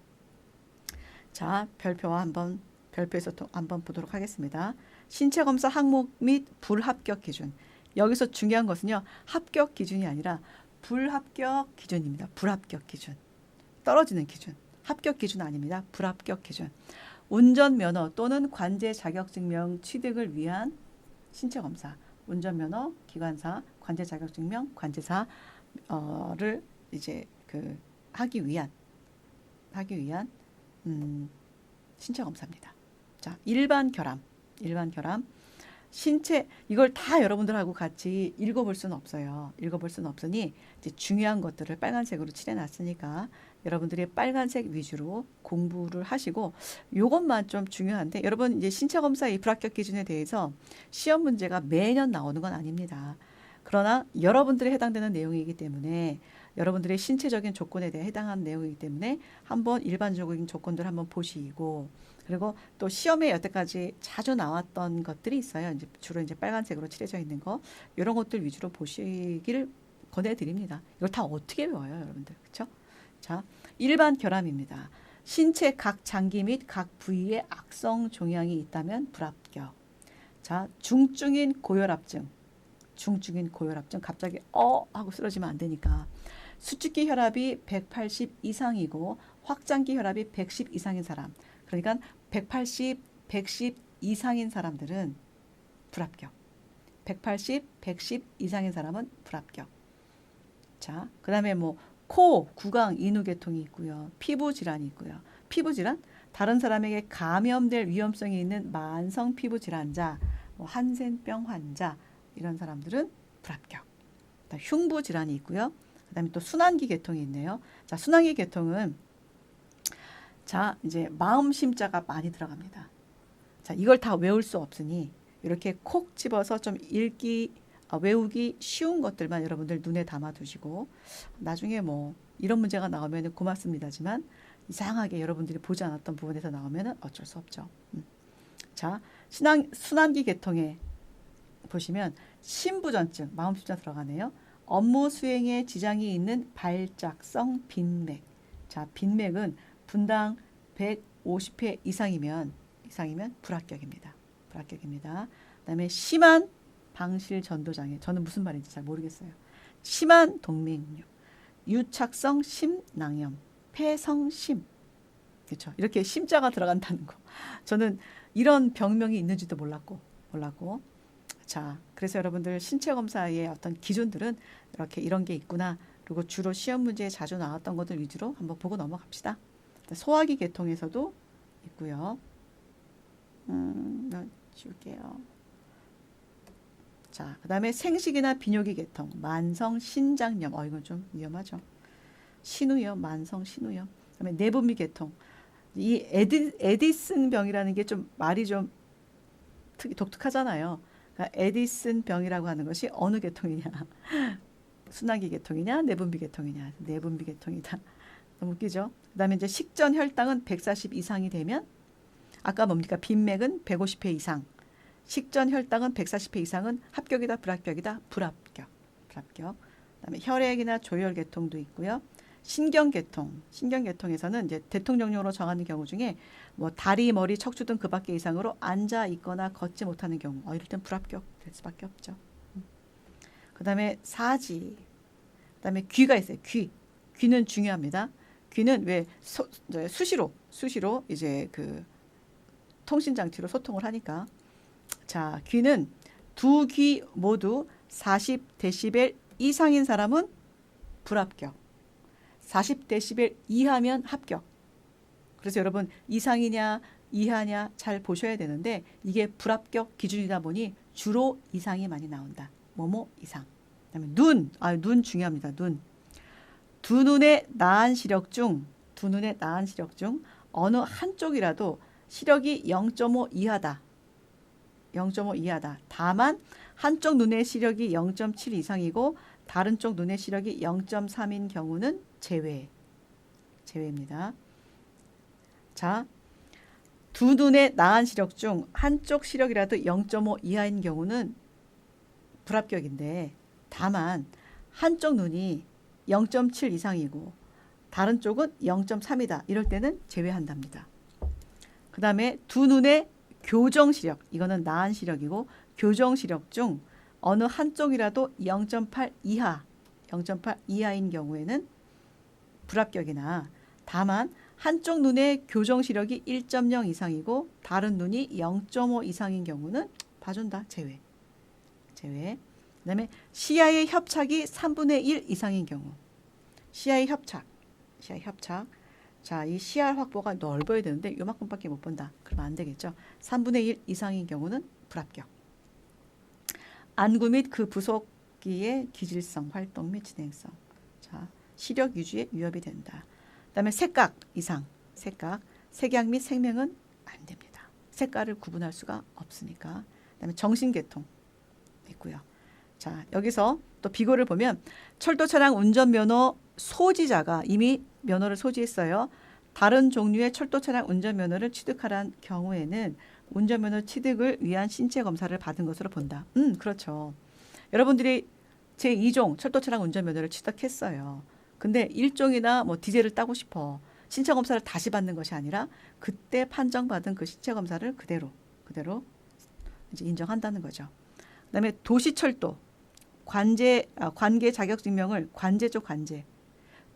자, 별표에서 한번 보도록 하겠습니다. 신체검사 항목 및 불합격 기준. 여기서 중요한 것은요. 합격 기준이 아니라 불합격 기준입니다. 불합격 기준. 떨어지는 기준. 합격 기준 아닙니다. 불합격 기준. 운전면허 또는 관제 자격증명 취득을 위한 신체검사. 운전면허, 기관사, 관제 자격증명, 관제사를 이제 하기 위한 신체검사입니다. 자, 일반 결함. 신체 이걸 다 여러분들하고 같이 읽어볼 수는 없어요. 읽어볼 수는 없으니 이제 중요한 것들을 빨간색으로 칠해놨으니까 여러분들이 빨간색 위주로 공부를 하시고 요것만 좀 중요한데 여러분 이제 신체검사의 불합격 기준에 대해서 시험 문제가 매년 나오는 건 아닙니다. 그러나 여러분들이 해당되는 내용이기 때문에 여러분들의 신체적인 조건에 대해 해당하는 내용이기 때문에 한번 일반적인 조건들 한번 보시고 그리고 또 시험에 여태까지 자주 나왔던 것들이 있어요. 이제 주로 이제 빨간색으로 칠해져 있는 거 이런 것들 위주로 보시기를 권해드립니다. 이걸 다 어떻게 외워요, 여러분들? 그렇죠? 자, 일반 결함입니다. 신체 각 장기 및 각 부위에 악성 종양이 있다면 불합격. 자, 중증인 고혈압증. 중증인 고혈압증 갑자기 하고 쓰러지면 안 되니까. 수축기 혈압이 180 이상이고 확장기 혈압이 110 이상인 사람. 그러니까 180, 110 이상인 사람들은 불합격. 180, 110 이상인 사람은 불합격. 자, 그다음에 뭐 코, 구강, 인후계통이 있고요. 피부 질환이 있고요. 피부 질환? 다른 사람에게 감염될 위험성이 있는 만성 피부 질환자, 뭐 한센병 환자 이런 사람들은 불합격. 흉부 질환이 있고요. 그다음에 또 순환기 계통이 있네요. 자, 순환기 계통은 자, 이제 마음 심자가 많이 들어갑니다. 자, 이걸 다 외울 수 없으니 이렇게 콕 집어서 좀 외우기 쉬운 것들만 여러분들 눈에 담아 두시고 나중에 뭐 이런 문제가 나오면 고맙습니다지만 이상하게 여러분들이 보지 않았던 부분에서 나오면 어쩔 수 없죠. 자, 순환기 계통에 보시면 심부전증, 마음심자 들어가네요. 업무 수행에 지장이 있는 발작성 빈맥. 자, 빈맥은 분당 150회 이상이면 불합격입니다. 불합격입니다. 그다음에 심한 방실 전도 장애. 저는 무슨 말인지 잘 모르겠어요. 심한 동맥류, 유착성 심낭염, 폐성심. 그렇죠. 이렇게 심자가 들어간다는 거. 저는 이런 병명이 있는지도 몰랐고. 자, 그래서 여러분들 신체 검사의 어떤 기준들은 이렇게 이런 게 있구나. 그리고 주로 시험 문제에 자주 나왔던 것들 위주로 한번 보고 넘어갑시다. 소화기 계통에서도 있고요. 지울게요. 자, 그다음에 생식이나 비뇨기 계통, 만성 신장염. 이건 좀 위험하죠. 신우염, 만성 신우염. 그다음에 내분비 계통. 이 에디슨 병이라는 게 좀 말이 좀 독특하잖아요. 그러니까 에디슨 병이라고 하는 것이 어느 계통이냐? 순환기 계통이냐, 내분비 계통이냐? 내분비 계통이다. 너무 웃기죠? 그다음에 이제 식전 혈당은 140 이상이 되면 아까 뭡니까? 빈맥은 150회 이상. 식전 혈당은 140회 이상은 합격이다, 불합격이다, 불합격. 그다음에 혈액이나 조혈 계통도 있고요. 신경계통에서는 이제 대통령령으로 정하는 경우 중에 뭐 다리, 머리, 척추 등 그 밖에 이상으로 앉아 있거나 걷지 못하는 경우, 이럴 땐 불합격 될 수밖에 없죠. 그다음에 사지, 그다음에 귀가 있어요. 귀는 중요합니다. 귀는 왜 수시로 이제 그 통신 장치로 소통을 하니까. 자, 귀는 두 귀 모두 40데시벨 이상인 사람은 불합격. 40데시벨 이하면 합격. 그래서 여러분 이상이냐 이하냐 잘 보셔야 되는데 이게 불합격 기준이다 보니 주로 이상이 많이 나온다. 뭐뭐 이상. 그다음에 눈 중요합니다. 두 눈의 나한 시력 중 어느 한쪽이라도 시력이 0.5 이하다. 0.5 이하다. 다만 한쪽 눈의 시력이 0.7 이상이고 다른 쪽 눈의 시력이 0.3인 경우는 제외입니다. 자, 두 눈의 나한 시력 중 한쪽 시력이라도 0.5 이하인 경우는 불합격인데 다만 한쪽 눈이 0.7 이상이고 다른 쪽은 0.3이다. 이럴 때는 제외한답니다. 그 다음에 두 눈의 교정시력, 이거는 나한 시력이고 교정시력 중 어느 한쪽이라도 0.8 이하인 경우에는 불합격이나 다만 한쪽 눈의 교정시력이 1.0 이상이고 다른 눈이 0.5 이상인 경우는 봐준다. 제외. 그 다음에 시야의 협착이 3분의 1 이상인 경우. 시야의 협착. 자, 이 시야 확보가 넓어야 되는데 요만큼밖에 못 본다. 그러면 안 되겠죠. 3분의 1 이상인 경우는 불합격. 안구 및 그 부속기의 기질성, 활동 및 진행성. 자, 시력 유지에 위협이 된다. 그다음에 색각 이상. 색약 및 생명은 안 됩니다. 색깔을 구분할 수가 없으니까. 그다음에 정신계통 있고요. 자, 여기서 또 비교를 보면 철도 차량 운전면허 소지자가 이미 면허를 소지했어요. 다른 종류의 철도 차량 운전면허를 취득하란 경우에는 운전면허 취득을 위한 신체 검사를 받은 것으로 본다. 그렇죠. 여러분들이 제2종 철도 차량 운전면허를 취득했어요. 근데 1종이나 뭐 디젤을 따고 싶어. 신체 검사를 다시 받는 것이 아니라 그때 판정받은 그 신체 검사를 그대로 이제 인정한다는 거죠. 그다음에 도시철도 관계 자격 증명을 관제죠, 관제.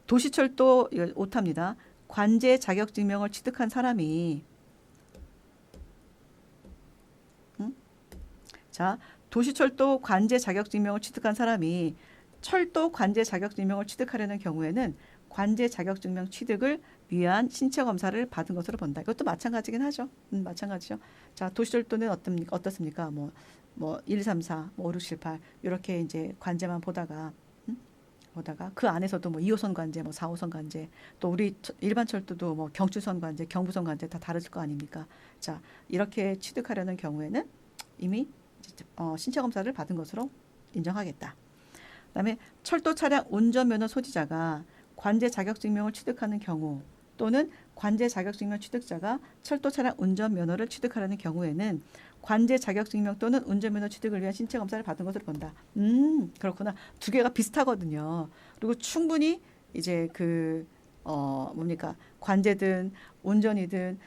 도시철도 이거 오타입니다. 관제 자격 증명을 취득한 사람이 자, 도시철도 관제 자격 증명을 취득한 사람이 철도 관제 자격 증명을 취득하려는 경우에는 관제 자격 증명 취득을 위한 신체 검사를 받은 것으로 본다. 이것도 마찬가지긴 하죠. 마찬가지죠. 자, 도시철도는 어떻습니까? 뭐 1, 3, 4, 뭐 5, 6, 7, 8 이렇게 이제 관제만 보다가 그 안에서도 뭐 2호선 관제, 뭐 4호선 관제, 또 우리 일반 철도도 뭐 경추선 관제, 경부선 관제 다 다를 거 아닙니까? 자, 이렇게 취득하려는 경우에는 이미 신체 검사를 받은 것으로 인정하겠다. 그다음에 철도 차량 운전면허 소지자가 관제 자격증명을 취득하는 경우 또는 관제 자격증명 취득자가 철도 차량 운전면허를 취득하려는 경우에는 관제 자격증명 또는 운전면허 취득을 위한 신체 검사를 받은 것으로 본다. 그렇구나. 두 개가 비슷하거든요. 그리고 충분히 이제 관제든 운전이든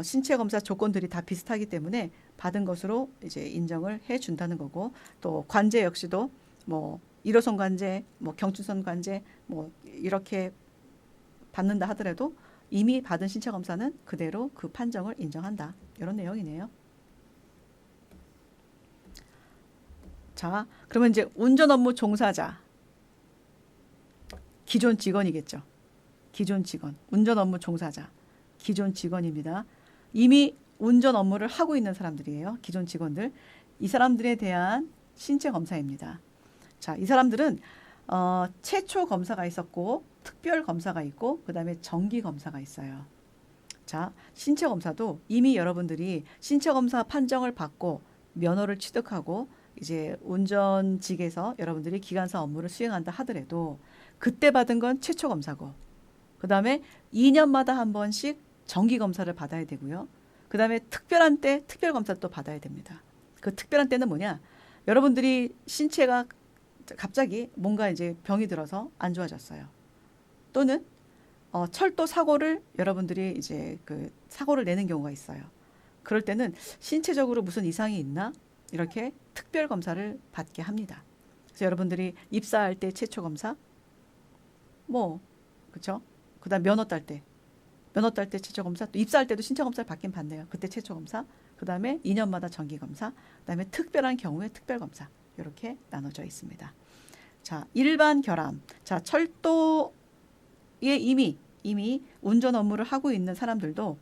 신체 검사 조건들이 다 비슷하기 때문에 받은 것으로 이제 인정을 해 준다는 거고, 또 관제 역시도 뭐 1호선 관제, 뭐 경추선 관제, 뭐 이렇게 받는다 하더라도 이미 받은 신체 검사는 그대로 그 판정을 인정한다. 이런 내용이네요. 자, 그러면 이제 운전 업무 종사자, 기존 직원이겠죠. 기존 직원, 운전 업무 종사자, 기존 직원입니다. 이미 운전 업무를 하고 있는 사람들이에요. 기존 직원들. 이 사람들에 대한 신체 검사입니다. 자, 이 사람들은 최초 검사가 있었고 특별 검사가 있고 그다음에 정기 검사가 있어요. 자, 신체 검사도 이미 여러분들이 신체 검사 판정을 받고 면허를 취득하고 이제 운전직에서 여러분들이 기관사 업무를 수행한다 하더라도 그때 받은 건 최초 검사고 그다음에 2년마다 한 번씩 정기 검사를 받아야 되고요. 그다음에 특별한 때 특별 검사 또 받아야 됩니다. 그 특별한 때는 뭐냐? 여러분들이 신체가 갑자기 뭔가 이제 병이 들어서 안 좋아졌어요. 또는 철도 사고를 여러분들이 이제 그 사고를 내는 경우가 있어요. 그럴 때는 신체적으로 무슨 이상이 있나? 이렇게 특별 검사를 받게 합니다. 그래서 여러분들이 입사할 때 최초 검사, 그렇죠? 그다음 면허 딸 때 최초 검사, 또 입사할 때도 신체 검사를 받긴 받네요. 그때 최초 검사, 그다음에 2년마다 정기 검사, 그다음에 특별한 경우에 특별 검사 이렇게 나눠져 있습니다. 자, 일반 결함. 자, 철도에 이미 운전 업무를 하고 있는 사람들도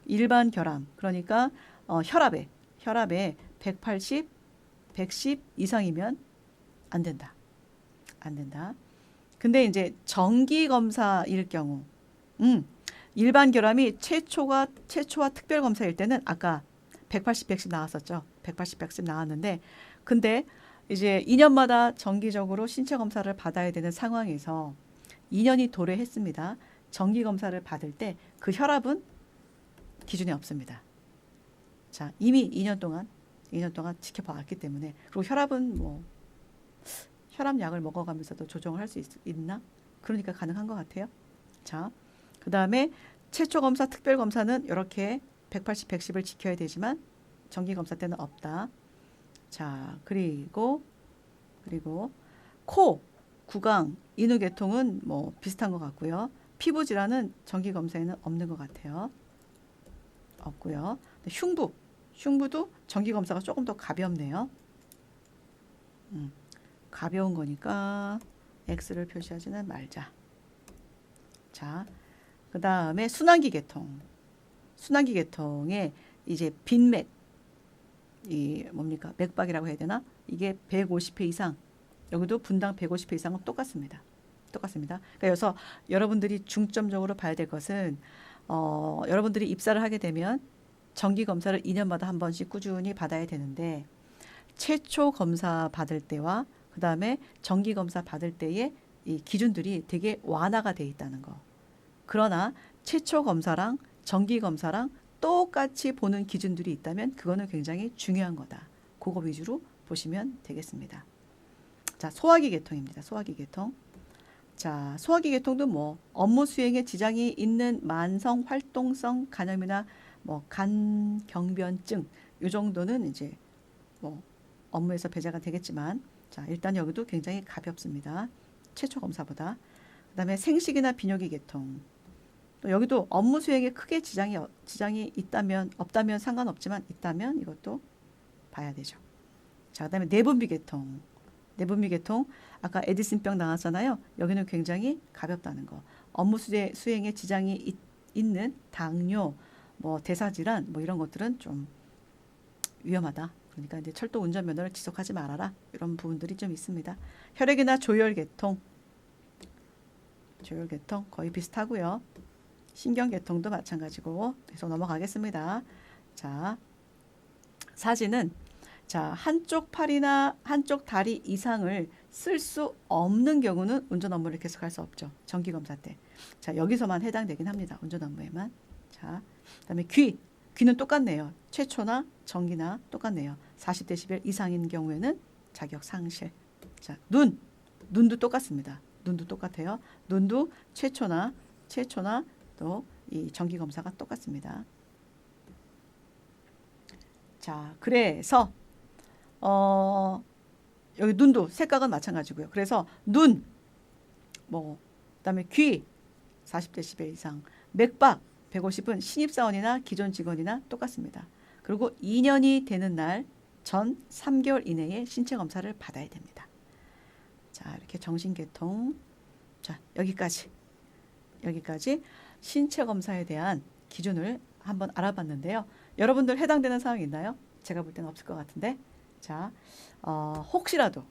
일반 결함, 그러니까 혈압에 180, 110 이상이면 안 된다. 안 된다. 근데 이제 정기 검사일 경우, 일반 결함이 최초와 특별 검사일 때는 아까 180, 110 나왔었죠. 180, 110 나왔는데, 근데 이제 2년마다 정기적으로 신체 검사를 받아야 되는 상황에서 2년이 도래했습니다. 정기 검사를 받을 때 그 혈압은 기준이 없습니다. 자, 이미 2년 동안 지켜봐왔기 때문에, 그리고 혈압은 혈압약을 먹어가면서도 조정을 할 수 있나? 그러니까 가능한 것 같아요. 자, 그 다음에 최초 검사, 특별 검사는 이렇게 180, 110을 지켜야 되지만 정기 검사 때는 없다. 자, 그리고 코, 구강, 인후계통은 비슷한 것 같고요. 피부 질환은 정기 검사에는 없는 것 같아요. 없고요. 흉부도 정기 검사가 조금 더 가볍네요. 가벼운 거니까 X를 표시하지는 말자. 자, 그 다음에 순환기 계통에 이제 빈맥, 맥박이라고 해야 되나? 이게 150회 이상, 여기도 분당 150회 이상은 똑같습니다. 그래서 여러분들이 중점적으로 봐야 될 것은 여러분들이 입사를 하게 되면 정기 검사를 2년마다 한 번씩 꾸준히 받아야 되는데 최초 검사 받을 때와 그 다음에 정기 검사 받을 때의 이 기준들이 되게 완화가 돼 있다는 거. 그러나 최초 검사랑 정기 검사랑 똑같이 보는 기준들이 있다면 그거는 굉장히 중요한 거다. 그거 위주로 보시면 되겠습니다. 자, 소화기 계통입니다. 소화기 계통. 자, 소화기 계통도 업무 수행에 지장이 있는 만성 활동성 간염이나 간 경변증 이 정도는 이제 뭐 업무에서 배제가 되겠지만 자, 일단 여기도 굉장히 가볍습니다. 최초 검사보다. 그다음에 생식이나 비뇨기 계통. 또 여기도 업무 수행에 크게 지장이 있다면 없다면 상관없지만 있다면 이것도 봐야 되죠. 자, 그다음에 내분비 계통. 내분비 계통 아까 에디슨병 나왔잖아요. 여기는 굉장히 가볍다는 거. 업무 수행에 지장이 있는 당뇨, 뭐 대사질환 뭐 이런 것들은 좀 위험하다. 그러니까 이제 철도 운전면허를 지속하지 말아라. 이런 부분들이 좀 있습니다. 혈액이나 조혈계통, 조혈계통 거의 비슷하고요. 신경계통도 마찬가지고 계속 넘어가겠습니다. 자, 사진은 자, 한쪽 팔이나 한쪽 다리 이상을 쓸 수 없는 경우는 운전 업무를 계속할 수 없죠. 정기검사 때. 자, 여기서만 해당되긴 합니다. 운전 업무에만. 자, 그다음에 귀는 똑같네요. 최초나 정기나 똑같네요. 40데시벨 이상인 경우에는 자격 상실. 자, 눈도 똑같습니다. 눈도 똑같아요. 눈도 최초나 또 이 정기 검사가 똑같습니다. 자, 그래서 여기 눈도 색각은 마찬가지고요. 그래서 눈, 뭐 그다음에 귀 40데시벨 이상, 맥박 150은 신입사원이나 기존 직원이나 똑같습니다. 그리고 2년이 되는 날 전 3개월 이내에 신체 검사를 받아야 됩니다. 자, 이렇게 정신계통. 자, 여기까지 신체 검사에 대한 기준을 한번 알아봤는데요. 여러분들 해당되는 사항 있나요? 제가 볼 때는 없을 것 같은데. 자, 혹시라도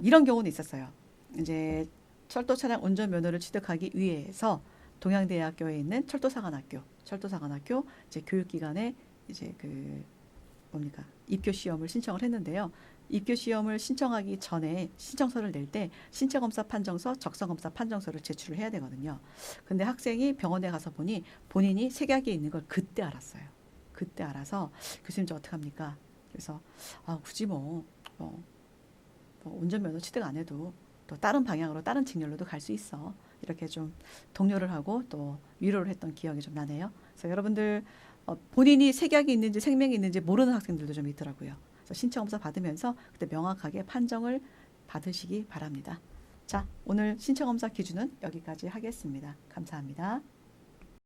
이런 경우는 있었어요. 이제 철도 차량 운전 면허를 취득하기 위해서 동양대학교에 있는 철도사관학교 이제 교육기관에 이제 그 뭡니까 입교 시험을 신청을 했는데요. 입교 시험을 신청하기 전에 신청서를 낼 때 신체 검사 판정서, 적성 검사 판정서를 제출을 해야 되거든요. 근데 학생이 병원에 가서 보니 본인이 색약이 있는 걸 그때 알았어요. 그때 알아서 교수님 저 어떡합니까? 그래서 굳이 뭐 운전면허 취득 안 해도 또 다른 방향으로 다른 직렬로도 갈 수 있어. 이렇게 좀 독려를 하고 또 위로를 했던 기억이 좀 나네요. 그래서 여러분들 본인이 색약이 있는지 생명이 있는지 모르는 학생들도 좀 있더라고요. 그래서 신체검사 받으면서 그때 명확하게 판정을 받으시기 바랍니다. 자, 오늘 신체검사 기준은 여기까지 하겠습니다. 감사합니다.